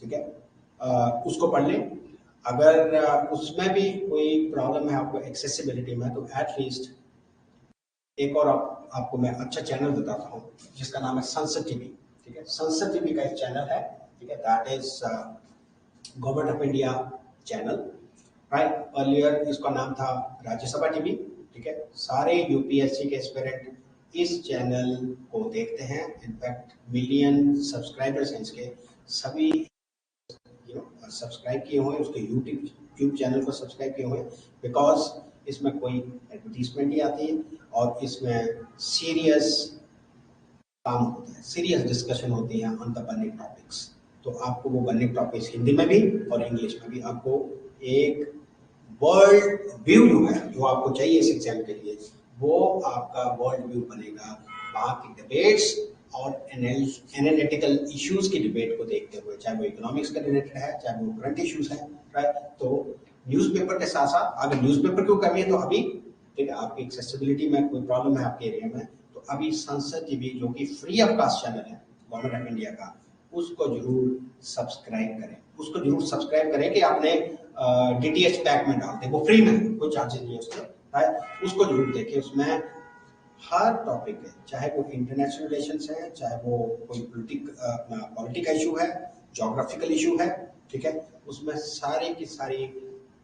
ठीक है, उसको पढ़ लें। अगर उसमें भी कोई प्रॉब्लम है आपको एक्सेसिबिलिटी में, तो एटलीस्ट एक और आपको मैं अच्छा चैनल बताता हूँ जिसका नाम है संसद टीवी, ठीक है। संसद टीवी का एक चैनल है, ठीक है, that is government of India channel, right. Earlier इसका नाम था राज्यसभा टीवी, ठीक है। सारे यूपीएससी के एस्पिरेंट इस चैनल को देखते हैं, इनफैक्ट मिलियन सब्सक्राइबर्स हैं इसके, सभी सब्सक्राइब किए हुए हैं उसके यूट्यूब चैनल को सब्सक्राइब किए हुए हैं, बिकॉज इसमें कोई एडवर्टीजमेंट नहीं आती है और इसमें सीरियस काम होता है, सीरियस डिस्कशन होती है ऑन द बर्निंग टॉपिक्स। तो आपको वो बर्निंग टॉपिक्स हिंदी में भी और इंग्लिश में भी, आपको एक वर्ल्ड व्यू जो है जो आपको चाहिए इस एग्जाम के लिए, वो आपका वर्ल्ड व्यू बनेगा वहाँ की डिबेट्स और एनालिटिकल इश्यूज की डिबेट को देखते हुए, चाहे वो इकोनॉमिक्स का रिलेटेड है, चाहे वो करंट इश्यूज है, राइट। तो न्यूज़पेपर के साथ साथ, अगर न्यूज़पेपर क्यों करनी है तो अभी, ठीक है, आपकी एक्सेसिबिलिटी में कोई प्रॉब्लम है आपके एरिया में, तो अभी संसद टीवी जो कि फ्री ऑफ कास्ट चैनल है गवर्नमेंट ऑफ इंडिया का, उसको जरूर सब्सक्राइब करें, उसको जरूर सब्सक्राइब करें कि आपने डीटीएच पैक में डाल दें, वो फ्री में, कोई चार्जेस नहीं है उसके, राइट। उसको जरूर देखें, उसमें हर टॉपिक है, चाहे वो इंटरनेशनल रिलेशंस है, चाहे वो कोई पॉलिटिक इशू है, जोग्राफिकल इशू है, ठीक है, उसमें सारी की सारी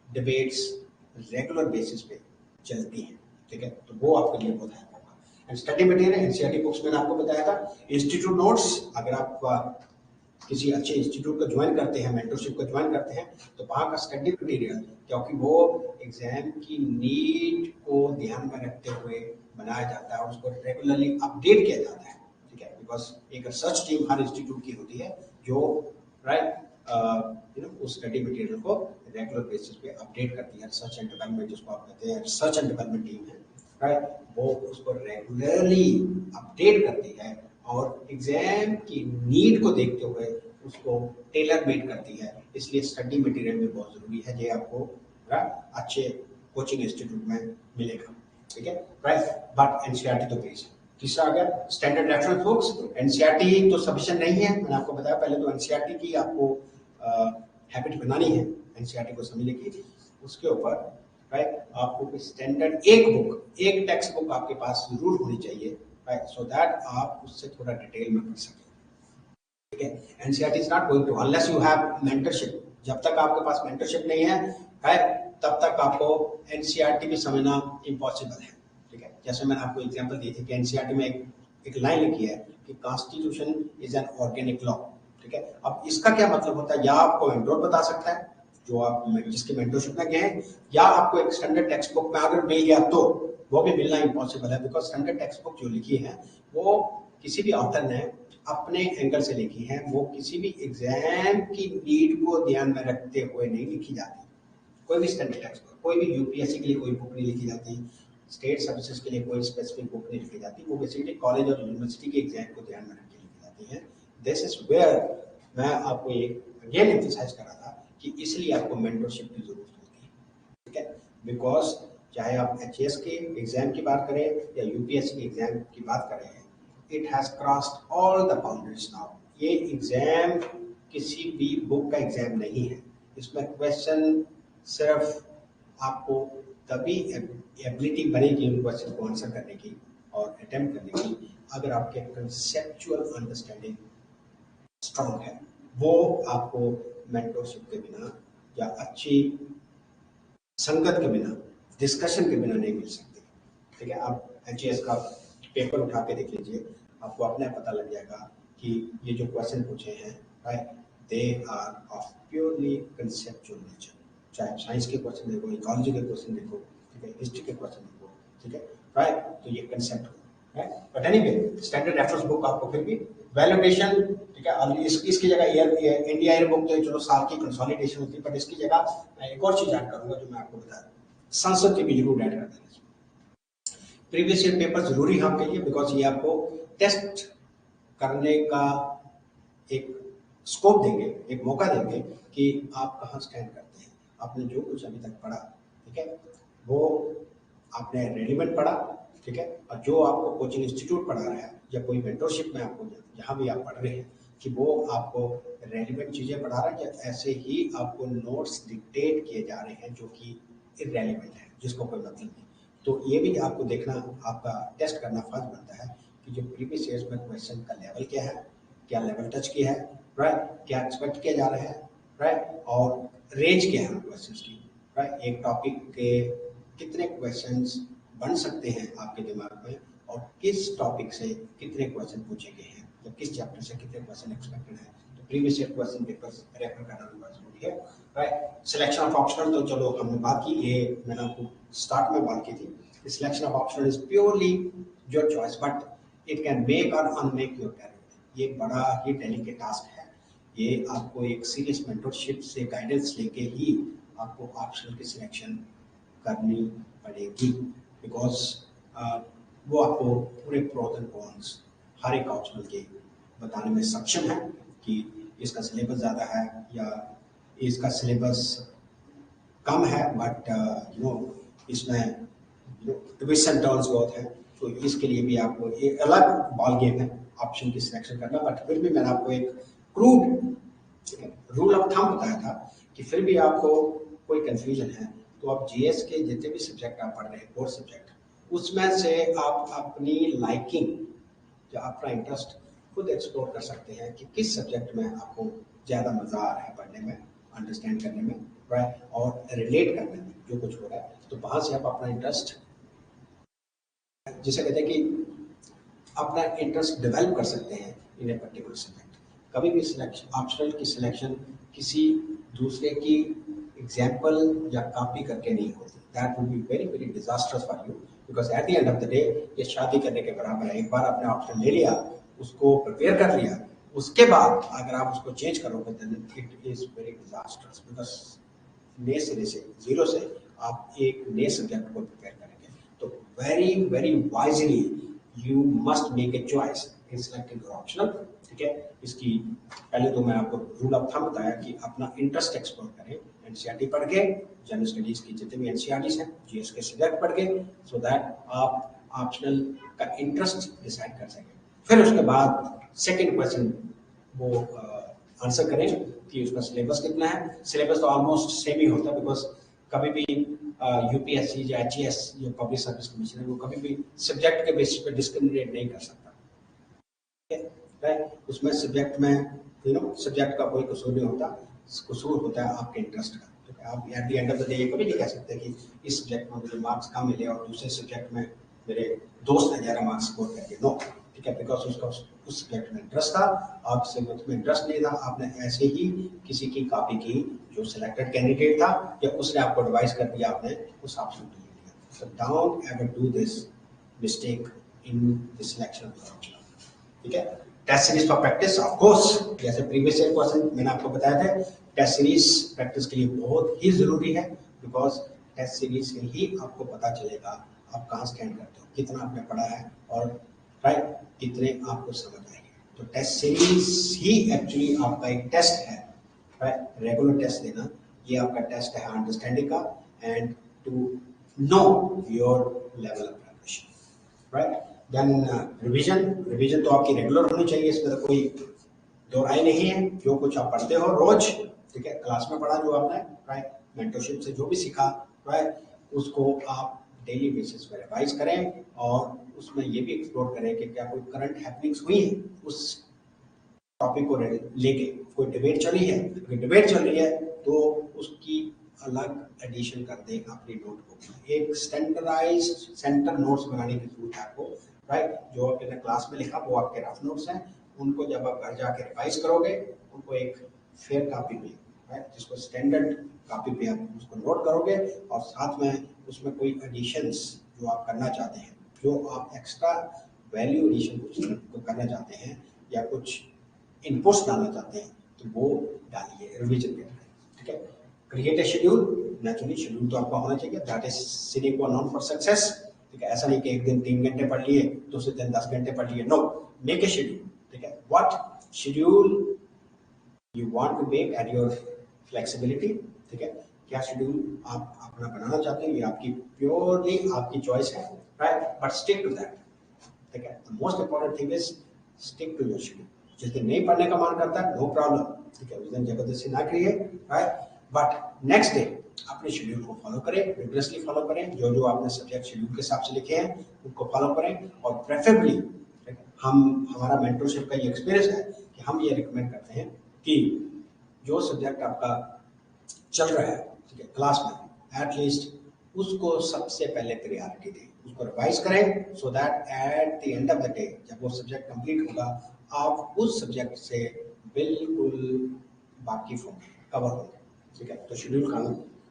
डिबेट्स रेगुलर बेसिस पे चलती हैं, ठीक है। तो वो आपके लिए बहुत हेल्प होगा। And study material, NCERT books मैंने आपको बताया था। इंस्टीट्यूट नोट्स, अगर आप किसी अच्छे इंस्टीट्यूट को ज्वाइन करते हैं, मेंटरशिप को ज्वाइन करते हैं, तो वहाँ का स्टडी मटेरियल, क्योंकि वो एग्जाम की नीड को ध्यान में रखते हुए बनाया जाता है और उसको रेगुलरली अपडेट किया जाता है, ठीक है, बिकॉज एक रिसर्च टीम हर इंस्टीट्यूट की होती है जो, राइट, उस स्टडी मटेरियल को रेगुलर बेसिस पे अपडेट करती है। रिसर्च एंड डेवलपमेंट जिसको आप कहते हैं, रिसर्च एंड डेवलपमेंट टीम है, राइट, वो उसको रेगुलरली अपडेट करती है और एग्जाम की नीड को देखते हुए उसको टेलर मेड करती है। इसलिए स्टडी मटेरियल भी बहुत जरूरी है, ये आपको अच्छे कोचिंग इंस्टीट्यूट में मिलेगा, ठीक है, राइट। बट एनसीईआरटी तो बेस है। तीसरा आ गया स्टैंडर्ड रेफरेंस बुक्स। एनसीईआरटी तो सफिशिएंट नहीं है, मैंने आपको बताया पहले, तो एनसीईआरटी की आपको हैबिट बनानी है एनसीईआरटी को समझने की। उसके ऊपर, राइट, आपको स्टैंडर्ड एक बुक, एक टेक्स्ट बुक आपके पास जरूर होनी चाहिए, राइट, सो दैट आप उससे थोड़ा डिटेल में पढ़ सकें, ठीक है। NCERT is not going to, unless you have mentorship, जब तक आपके पास मेंटरशिप नहीं है, राइट, तब तक आपको एनसीईआरटी भी समझना इम्पॉसिबल है, ठीक है। जैसे मैंने आपको एग्जांपल दी थी कि एनसीईआरटी में एक लाइन लिखी है कि constitution is an organic law, ठीक है। अब इसका क्या मतलब होता है, या आपको मेंटोर बता सकता है जो आप जिसके मेंटरशिप में गए हैं, या आपको एक स्टैंडर्ड टेक्स्ट बुक में अगर मिल गया तो वो भी मिलना इम्पॉसिबल है, बिकॉज स्टैंडर्ड टेक्स्ट बुक जो लिखी है वो किसी भी ऑथर ने अपने एंगल से लिखी है, वो किसी भी एग्जाम की नीड को ध्यान में रखते हुए नहीं लिखी जाती। कोई भी स्टैंडर्ड टेक्स्ट बुक, कोई भी यूपीएससी के लिए कोई बुक नहीं लिखी जाती, स्टेट सर्विसेज के लिए कोई स्पेसिफिक बुक नहीं लिखी जाती, वो बेसिकली कॉलेज और यूनिवर्सिटी के एग्जाम को ध्यान में रख के लिखी जाती है। दिस इज वेयर मैं आपको ये अगेन एम्फसाइज कर रहा था कि इसलिए आपको मेंटरशिप की जरूरत होती है, ठीक है, बिकॉज चाहे आप एचएएस के एग्जाम की बात करें या यूपीएससी के एग्जाम की बात करें, it has crossed all the boundaries now. ये एग्जाम किसी भी बुक का एग्जाम नहीं है, इसमें क्वेश्चन सिर्फ आपको तभी एबिलिटी बनेगी उन क्वेश्चन को आंसर करने की और अटेम्प्ट करने की अगर आपके कंसेप्चुअल अंडरस्टैंडिंग स्ट्रांग है। वो आपको मेंटरशिप के बिना या अच्छी संगत के बिना, डिस्कशन के बिना नहीं मिल सकती, ठीक है। आप एचएएस का पेपर उठा के देख लीजिए, आपको अपने पता लग जाएगा कि ये जो क्वेश्चन पूछे हैं, right, they are of purely conceptual nature. चाहे साइंस के क्वेश्चन देखो, इकोलॉजी के क्वेश्चन देखो, ठीक है, हिस्ट्री के क्वेश्चन देखो, ठीक है, राइट, तो ये कंसेप्ट हो, right. But anyway standard reference book आपको फिर भी वैल्यूडेशन, ठीक है। और इसकी जगह इंडिया ईयर बुक तो चलो साल की कंसोलिडेशन होती है, बट इसकी जगह मैं एक और चीज ऐड करूंगा जो मैं आपको बता दूं, संसद की भी जरूर ऐड कर देना। प्रीवियस ईयर पेपर जरूरी है आपके लिए, बिकॉज ये आपको टेस्ट करने का एक स्कोप देंगे, एक मौका देंगे कि आप कहाँ स्टैंड करते हैं। आपने जो कुछ अभी तक पढ़ा, ठीक है, वो आपने रेलिवेंट पढ़ा, ठीक है, और जो आपको कोचिंग इंस्टीट्यूट पढ़ा रहा है या कोई मेंटरशिप में आपको जहाँ भी आप पढ़ रहे हैं कि वो आपको रेलिवेंट चीज़ें पढ़ा रहा है, या ऐसे ही आपको नोट्स डिक्टेट किए जा रहे हैं जो कि इररेलेवेंट है, जिसको कोई मतलब नहीं। तो ये भी आपको देखना, आपका टेस्ट करना फर्ज बनता है कि जो प्रीवियस ईयर्स में क्वेश्चन का लेवल क्या है, क्या लेवल टच किया है, राइट, क्या एक्सपेक्ट किया जा रहा है, राइट, और रेंज क्या है क्वेश्चंस की, राइट। एक टॉपिक के कितने क्वेश्चंस बन सकते हैं आपके दिमाग में, और किस टॉपिक से कितने क्वेश्चन पूछे गए हैं, या किस चैप्टर से कितने क्वेश्चन एक्सपेक्टेड है। तो previous year question papers refer करना बहुत जरूरी है, राइट। सिलेक्शन ऑफ ऑप्शनल तो चलो हमने बात की, ये मैंने आपको स्टार्ट में बात की थी। Selection of optional is purely your choice, but it can make और अनमेक योर कैरियर। ये बड़ा ही डेलिकेट टास्क है। ये आपको एक सीरियस मेंटरशिप से गाइडेंस लेके ही आपको ऑप्शनल की सिलेक्शन करनी पड़ेगी, बिकॉज वो आपको पूरे प्रोज एंड कॉन्स हर एक ऑप्शनल के बताने में सक्षम है कि इसका सिलेबस ज़्यादा है या इसका सिलेबस कम है, बट इसमें ट्विस्ट एंड टर्न्स बहुत है। तो इसके लिए भी आपको एक अलग बॉल गेम है ऑप्शन की सिलेक्शन करना। बट फिर भी मैंने आपको एक क्रूड रूल ऑफ थंब बताया था कि फिर भी आपको कोई कंफ्यूजन है तो आप जीएस के जितने भी सब्जेक्ट आप पढ़ रहे हैं, कोर्स सब्जेक्ट, उसमें से आप अपनी लाइकिंग या अपना इंटरेस्ट खुद एक्सप्लोर कर सकते हैं कि किस सब्जेक्ट में आपको ज़्यादा मज़ा आ रहा है पढ़ने में, अंडरस्टैंड करने में, राइट, और रिलेट करने में जो कुछ हो रहा है। तो वहाँ से आप अपना इंटरेस्ट, जिसे कहते हैं कि अपना इंटरेस्ट डेवलप कर सकते हैं इन ए पर्टिकुलर सब्जेक्ट। कभी भी सिलेक्शन ऑप्शनल की सिलेक्शन किसी दूसरे की एग्जाम्पल या कॉपी करके नहीं होती। That will be very very disasters for you, because at the end of the day ये शादी करने के बराबर है। एक बार आपने ऑप्शन ले लिया, उसको प्रिपेयर कर लिया, उसके बाद अगर आप उसको चेंज करोगे then it is very disasters, because नए सिरे से, जीरो से आप एक नए सब्जेक्ट को प्रिपेयर करेंगे। तो very very wisely you must make a choice in selecting your optional, ठीक है। इसकी पहले तो मैं आपको रूल ऑफ थंब बताया कि अपना इंटरेस्ट एक्सप्लोर करें, एनसीईआरटी पढ़ के, जनरल स्टडीज की जितने भी एनसीईआरटीज हैं, जीएस के सब्जेक्ट पढ़ के, सो दैट आप ऑप्शनल का इंटरेस्ट डिसाइड कर सकें। फिर उसके बाद सेकेंड क्वेश्चन वो आंसर करें कि उसका सिलेबस कितना है। सिलेबस तो ऑलमोस्ट सेम ही होता है, बिकॉज कभी भी यूपीएससी या एचईएस जो पब्लिक सर्विस कमीशन है वो कभी भी सब्जेक्ट के बेसिस पे डिस्क्रिमिनेट नहीं कर सकता, राइट। उसमें सब्जेक्ट में सब्जेक्ट का कोई कसूर नहीं होता, कसूर होता है आपके इंटरेस्ट का। तो आप at the end of the day ये कभी नहीं कह सकते कि इस सब्जेक्ट में मुझे मार्क्स कम मिले और दूसरे सब्जेक्ट में मेरे दोस्त ने ज़्यादा मार्क्स स्कोर करके, नो, ठीक है, बिकॉज उसका उस सब्जेक्ट में इंटरेस्ट था, आपसे उसमें इंटरेस्ट नहीं था, आपने ऐसे ही किसी की कॉपी की जो सिलेक्टेड कैंडिडेट था, या उसने आपको एडवाइस कर दिया, आपने उस ऑप्शन को ले लिया। So don't ever do this mistake in the selection of option, ठीक है। Test series for practice, of course, जैसे प्रीवियस ईयर क्वेश्चन मैंने आपको बताया था, टेस्ट सीरीज प्रैक्टिस के लिए बहुत ही जरूरी है, बिकॉज टेस्ट सीरीज से ही आपको पता चलेगा आप कहाँ स्टैंड करते हो, कितना आपने पढ़ा है, और राइट कितने आपको समझ आएंगे। तो टेस्ट सीरीज ही एक्चुअली आपका एक टेस्ट है, राइट। रेगुलर टेस्ट देना ये आपका टेस्ट है अंडरस्टैंडिंग का, and to know your level of preparation, right. Then revision तो आपकी रेगुलर होनी चाहिए, इसमें तो कोई दो राय नहीं है। जो कुछ आप पढ़ते हो रोज, ठीक है, क्लास में पढ़ा जो आपने, राइट, मेंटरशिप से जो भी सीखा, राइट, उसको आप डेली बेसिस पर रिवाइज करें, और उसमें ये भी एक्सप्लोर करें कि क्या कोई करंट हैपनिंग्स हुई है उस टॉपिक को लेके, कोई डिबेट चली है, अगर डिबेट चल रही है तो उसकी अलग एडिशन कर दें अपनी नोटबुक में। एक स्टैंडर्डाइज्ड सेंटर नोट्स बनाने की जरूरत है आपको, राइट। जो आपने क्लास में लिखा वो आपके रफ नोट्स हैं, उनको जब आप घर जाके रिवाइज करोगे, उनको एक फेयर कॉपी में, राइट, जिसको स्टैंडर्ड कॉपी पे आप उसको नोट करोगे, और साथ में उसमें कोई एडिशंस जो आप करना चाहते हैं, जो आप एक्स्ट्रा वैल्यू एडिशन को करना चाहते हैं, या कुछ इनपुट्स डालना चाहते हैं तो वो डालिए रिवीजन के लिए, ठीक है। Create a schedule, naturally schedule तो आपका होना चाहिए, दैट इज सिने क्वा नॉन फॉर सक्सेस, ठीक है। ऐसा नहीं कि एक दिन 3 घंटे पढ़ लिए, दूसरे दिन 10 घंटे पढ़ लिए, नो, मेक ए शेड्यूल, ठीक है। What schedule you want to make at your flexibility, ठीक है। क्या शेड्यूल आप अपना बनाना चाहते हैं, ये आपकी प्योरली आपकी चॉइस है, right, but stick to that, ठीक है। The most important thing is stick to your schedule. जिस दिन नहीं पढ़ने का मन करता है, नो प्रॉब्लम, ठीक है, उस दिन जबरदस्ती ना करिए, राइट, बट नेक्स्ट डे अपने शेड्यूल को फॉलो करें, रिगरसली फॉलो करें, जो जो आपने सब्जेक्ट शेड्यूल के हिसाब से लिखे हैं उनको फॉलो करें, और प्रेफरेबली हमारा मेंटरशिप का ये एक्सपीरियंस है कि हम ये रिकमेंड करते हैं कि जो सब्जेक्ट आपका चल रहा है, ठीक है, क्लास में, एटलीस्ट उसको सबसे पहले प्रायोरिटी दें, उसको रिवाइज करें, so that at the end of the day जब वो सब्जेक्ट कंप्लीट होगा आप उस सब्जेक्ट से बिल्कुल वाकिफ होंगे, कवर होंगे, ठीक है। तो शेड्यूल का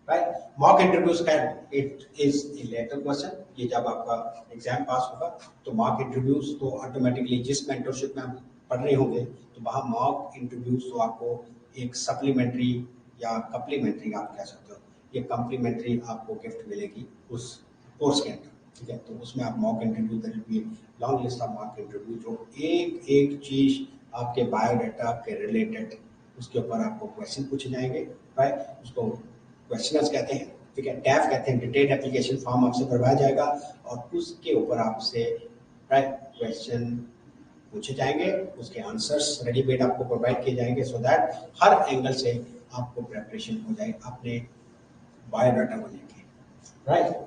राइट। मॉक इंटरव्यूज का it is a later question, ये जब आपका एग्जाम पास होगा तो मॉक इंटरव्यूज तो ऑटोमेटिकली जिस मेंटरशिप में आप पढ़ रहे होंगे तो वहाँ मॉक इंटरव्यूज तो आपको एक सप्लीमेंट्री या कम्प्लीमेंट्री आप कह सकते हो, ये कम्प्लीमेंट्री आपको गिफ्ट मिलेगी उस कोर्स के अंदर, ठीक है। तो उसमें आप मॉक इंटरव्यू करेंगे, long list of mock interview, जो एक एक चीज आपके बायोडाटा के रिलेटेड उसके ऊपर आपको क्वेश्चन पूछे जाएंगे, राइट, उसको क्वेश्चनर्स कहते हैं, ठीक है, टैफ कहते हैं, डिटेल्ड एप्लीकेशन फॉर्म आपसे भरवाया जाएगा और उसके ऊपर आपसे राइट क्वेश्चन पूछे जाएंगे, उसके आंसर्स रेडी मेड आपको प्रोवाइड किए जाएंगे, सो दैट हर एंगल से आपको प्रिपरेशन हो जाए अपने बायोडाटा को लेके, right.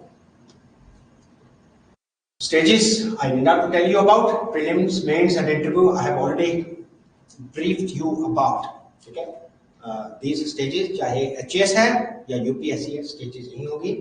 Stages, I need not to tell you about prelims, mains and interview. I have already briefed you about, ठीक है। These stages चाहे HS है या UPSC है, स्टेजेस नहीं होगी,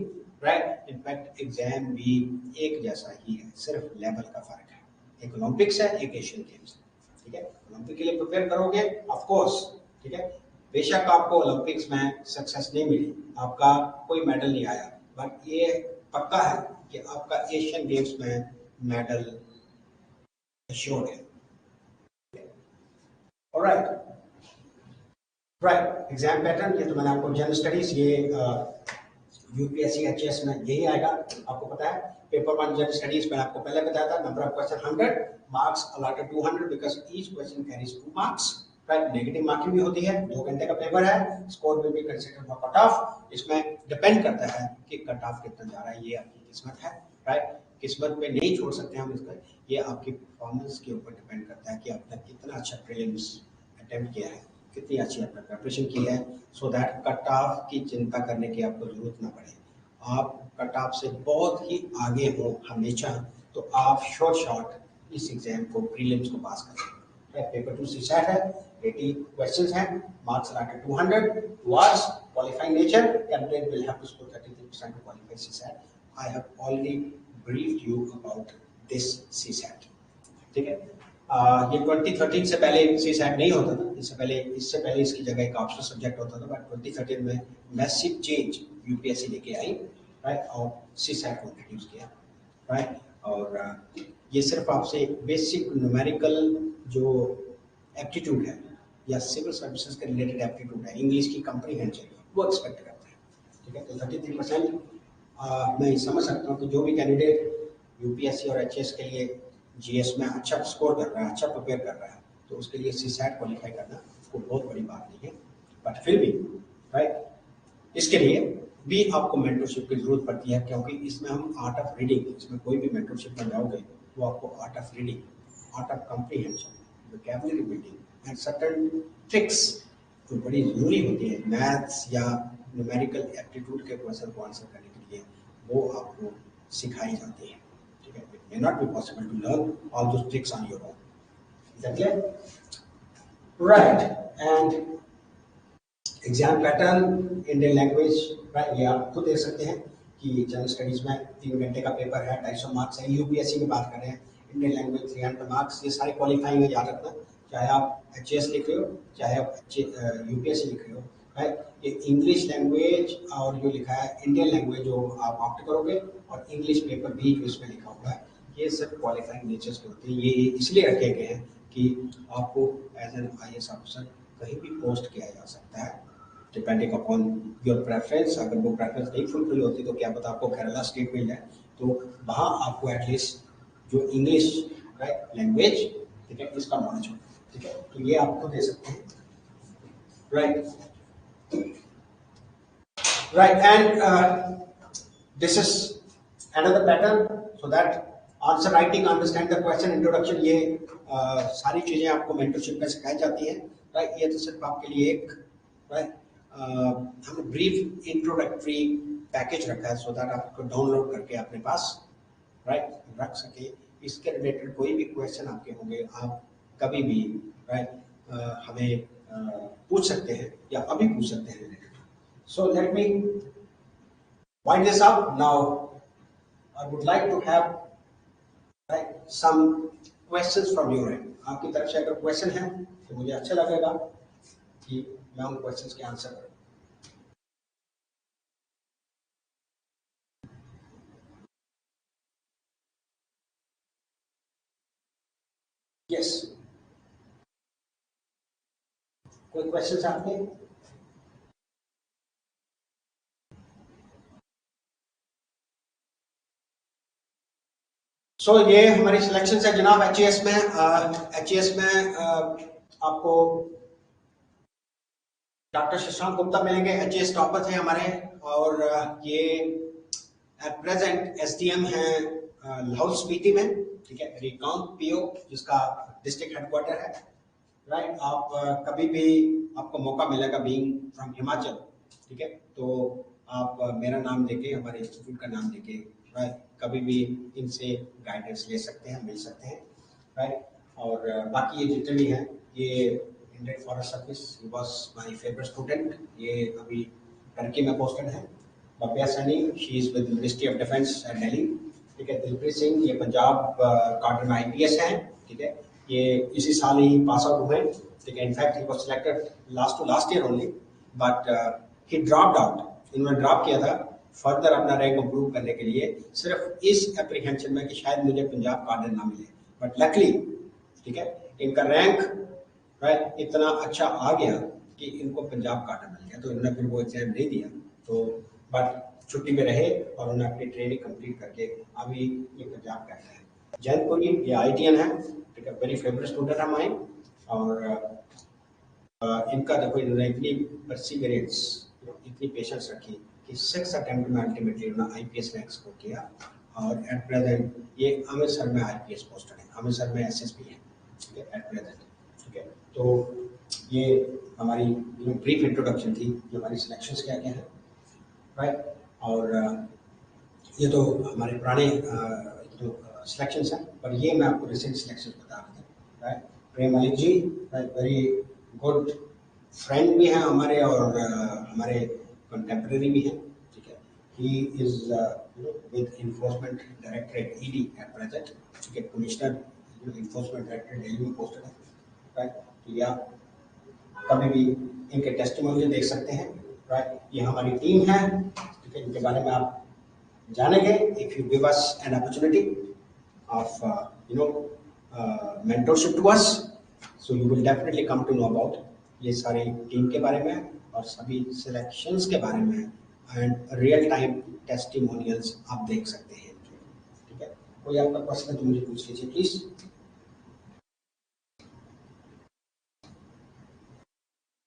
राइट। इनफैक्ट एग्जाम भी एक जैसा ही है, सिर्फ लेवल का फर्क है, एक ओलंपिक्स है, एक एशियन गेम्स है, ठीक है। ओलंपिक के लिए प्रिपेयर करोगे ऑफ कोर्स, ठीक है, बेशक आपको ओलंपिक्स में सक्सेस नहीं मिली, आपका कोई मेडल नहीं आया, बट ये पक्का है कि आपका एशियन गेम्स में मेडल एश्योर्ड है, ऑलराइट, राइट। एग्जाम पैटर्न ये तो मैंने आपको, जनरल स्टडीज ये यूपीएससी एचएस में यही आएगा, आपको पता है। पेपर 1 जनरल स्टडीज में आपको पहले बताया था, number of question 100, marks allotted 200 because each question carries 2 marks, right. Negative marking भी होती है, 2 घंटे का पेपर है, score will be considered for cut off, इसमें डिपेंड करता है कि कट ऑफ कितना जा रहा है, ये आपकी किस्मत है, राइट। किस्मत पे नहीं छोड़ सकते हम इसका, ये आपकी परफॉर्मेंस के ऊपर डिपेंड करता है कि आपने कितना अच्छा प्रीलिम्स अटेम्प्ट किया है, कितनी अच्छी आपने प्रिपरेशन की है, सो दैट कट ऑफ की चिंता करने की आपको जरूरत ना पड़े, आप कट ऑफ से बहुत ही आगे हो हमेशा, तो आप शॉर्ट इस एग्जाम को प्रीलिम्स को पास कर सकते हैं। पेपर 2 सीसैट है, 80 क्वेश्चंस हैं, marks allotted 200, towards qualifying nature, candidate will have to score 33% to qualify CSAT. I have already briefed you about this CSAT, ठीक है। ये 2013 से पहले सीसैट नहीं होता था, इससे पहले इसकी जगह एक ऑप्शनल सब्जेक्ट होता था, बट 2013 में मैसिव चेंज यूपीएससी लेके आई, राइट, और सीसैट को इंट्रोड्यूस किया, राइट। और ये सिर्फ आपसे बेसिक न्यूमेरिकल जो एप्टीट्यूड है या सिविल सर्विसेज के रिलेटेड एप्टीट्यूड है, इंग्लिश की कम्प्रीहेंशन, वो एक्सपेक्ट करते हैं, ठीक है। तो 33% मैं समझ सकता हूँ कि जो भी कैंडिडेट यूपीएससी और एचएस के लिए जीएस में अच्छा स्कोर कर रहा है, अच्छा प्रिपेयर कर रहा है, तो उसके लिए सीसैट क्वालिफाई करना उसको बहुत बड़ी बात नहीं है, बट फिर भी राइट, इसके लिए भी आपको मेंटरशिप की जरूरत पड़ती है, क्योंकि इसमें हम आर्ट ऑफ रीडिंग, इसमें कोई भी मेंटरशिप में जाओगे तो आपको art of reading, art of comprehension, vocabulary building and certain tricks जो बड़ी जरूरी होती है मैथ्स या न्यूमेरिकल एप्टीट्यूड के क्वेश्चन को आंसर करने के लिए, वो आपको सिखाई जाती है, ठीक है। It may not be possible to learn all those tricks on your own, is that clear, right. And exam pattern Indian language, right, ये आप खुद देख सकते हैं कि जनरल स्टडीज में 3 घंटे का पेपर है, 250 मार्क्स है, यूपीएससी की बात कर रहे हैं, इंडियन लैंग्वेज 300 मार्क्स, ये सारे क्वालिफाइंग है, याद रखना, चाहे आप एचएस लिख रहे हो चाहे आप यूपीएससी लिख रहे हो, राइट। ये इंग्लिश लैंग्वेज और जो लिखा है इंडियन लैंग्वेज जो आप ऑप्ट करोगे, और इंग्लिश पेपर भी जो इसमें लिखा हुआ है, ये सब क्वालिफाइंग नेचर्स के होते हैं, ये इसलिए रखे गए हैं कि आपको एज एन IAS ऑफिसर कहीं भी पोस्ट किया जा सकता है डिपेंडिंग अपॉन योर प्रेफरेंस। अगर वो प्रेफरेंस नहीं फुलफिल होती तो क्या पता आपको केरला स्टेट मिल जाए, तो वहाँ आपको एटलीस्ट जो इंग्लिश लैंग्वेज, ठीक है, इसका नॉलेज हो, ठीक है, तो ये आपको दे सकते हैं, right and this is another pattern so that answer writing, understand the question, introduction, ये सारी चीजें आपको मेंटरशिप में सिखाई जाती हैं, राइट। ये तो सिर्फ आपके लिए एक हमने ब्रीफ इंट्रोडक्टरी पैकेज रखा है सो दैट आपको डाउनलोड करके अपने पास रख सके। इसके रिलेटेड कोई भी क्वेश्चन आपके होंगे, आप कभी भी हमें पूछ सकते हैं या अभी पूछ सकते हैं related. So let me wind this up now. I would like to have some questions from your end. आपकी तरफ से अगर क्वेश्चन है तो मुझे अच्छा लगेगा कि मैं उन क्वेश्चंस के आंसर करूं। यस, कोई क्वेश्चंस आपके? सो ये हमारी सिलेक्शन है जनाब HAS में। HAS में आपको डॉक्टर शशांक गुप्ता मिलेंगे, HAS टॉपर थे हमारे, और ये एट प्रेजेंट SDM है लाहौल स्पीति में, ठीक है, रिकाउंट PO जिसका डिस्ट्रिक्ट हेडक्वार्टर है, राइट। आप कभी भी आपको मौका मिलेगा बीइंग फ्रॉम हिमाचल, ठीक है, तो आप मेरा नाम लेके, हमारे इंस्टीट्यूट का नाम लेके, राइट, कभी भी इनसे गाइडेंस ले सकते हैं, मिल सकते हैं, राइट। और बाकी ये जितने भी हैं, ये Indian forest service, he was my favourite student, ये अभी टर्की में पोस्टेड है। Bapiya Saini, she is with ministry of defence at Delhi, ठीक है। दिलप्रीत सिंह, ये पंजाब काडर में IPS हैं, ठीक है, ये इसी साल ही पास आउट हुए, ठीक है। In fact he was selected last year only, but he dropped out, इन्होंने ड्रॉप किया था फर्दर अपना रैंक इंप्रूव करने के लिए, सिर्फ इस एप्रीहेंशन में कि शायद मुझे पंजाब काडर ना मिले, बट लकली, ठीक है, इनका रैंक राइट इतना अच्छा आ गया कि इनको पंजाब काडर मिल गया, तो इन्होंने फिर वो एग्जाम नहीं दिया, तो बट छुट्टी में रहे और उन्होंने अपनी ट्रेनिंग कंप्लीट करके अभी ये पंजाब करते हैं। जैनपुरी, ये ITN है, ठीक है, वेरी फेवरेट स्टूडेंट है माइन, और इनका देखो, इन्होंने इतनी परसिवियरेंस, इतनी पेशेंस रखी कि 6 अटेम्प्ट में अल्टीमेटली उन्होंने IPS रैंक स्कोर किया, और एट प्रेजेंट ये अमृतसर में IPS पोस्टेड है, अमृतसर में SSP है, ठीक है, एट प्रेजेंट, ठीक है। तो ये हमारी ब्रीफ इंट्रोडक्शन थी जो हमारी सिलेक्शंस क्या क्या हैं, राइट। और ये तो हमारे पुराने जो सिलेक्शंस हैं, पर ये मैं आपको रिसेंट सिलेक्शंस बता रहा था, राइट। प्रेम Malik ji, very good friend भी हैं हमारे, और हमारे कंटेम्प्रेरी भी हैं, ठीक है। He is with enforcement directorate ED at present, ठीक है, कमिश्नर इन्फोर्समेंट डायरेक्टरेट दिल्ली में पोस्टेड है, राइट। तो या कभी भी इनके टेस्टिमोनियल देख सकते हैं, राइट। ये हमारी टीम है, ठीक है, इनके बारे में आप जानेंगे if you give us an opportunity of mentorship to us, so you will definitely come to know about ये सारी टीम के बारे में और सभी सिलेक्शंस के बारे में, एंड रियल टाइम टेस्टिमोनियल्स आप देख सकते हैं, ठीक है। कोई आपका क्वेश्चन है तो मुझे पूछ लीजिए प्लीज।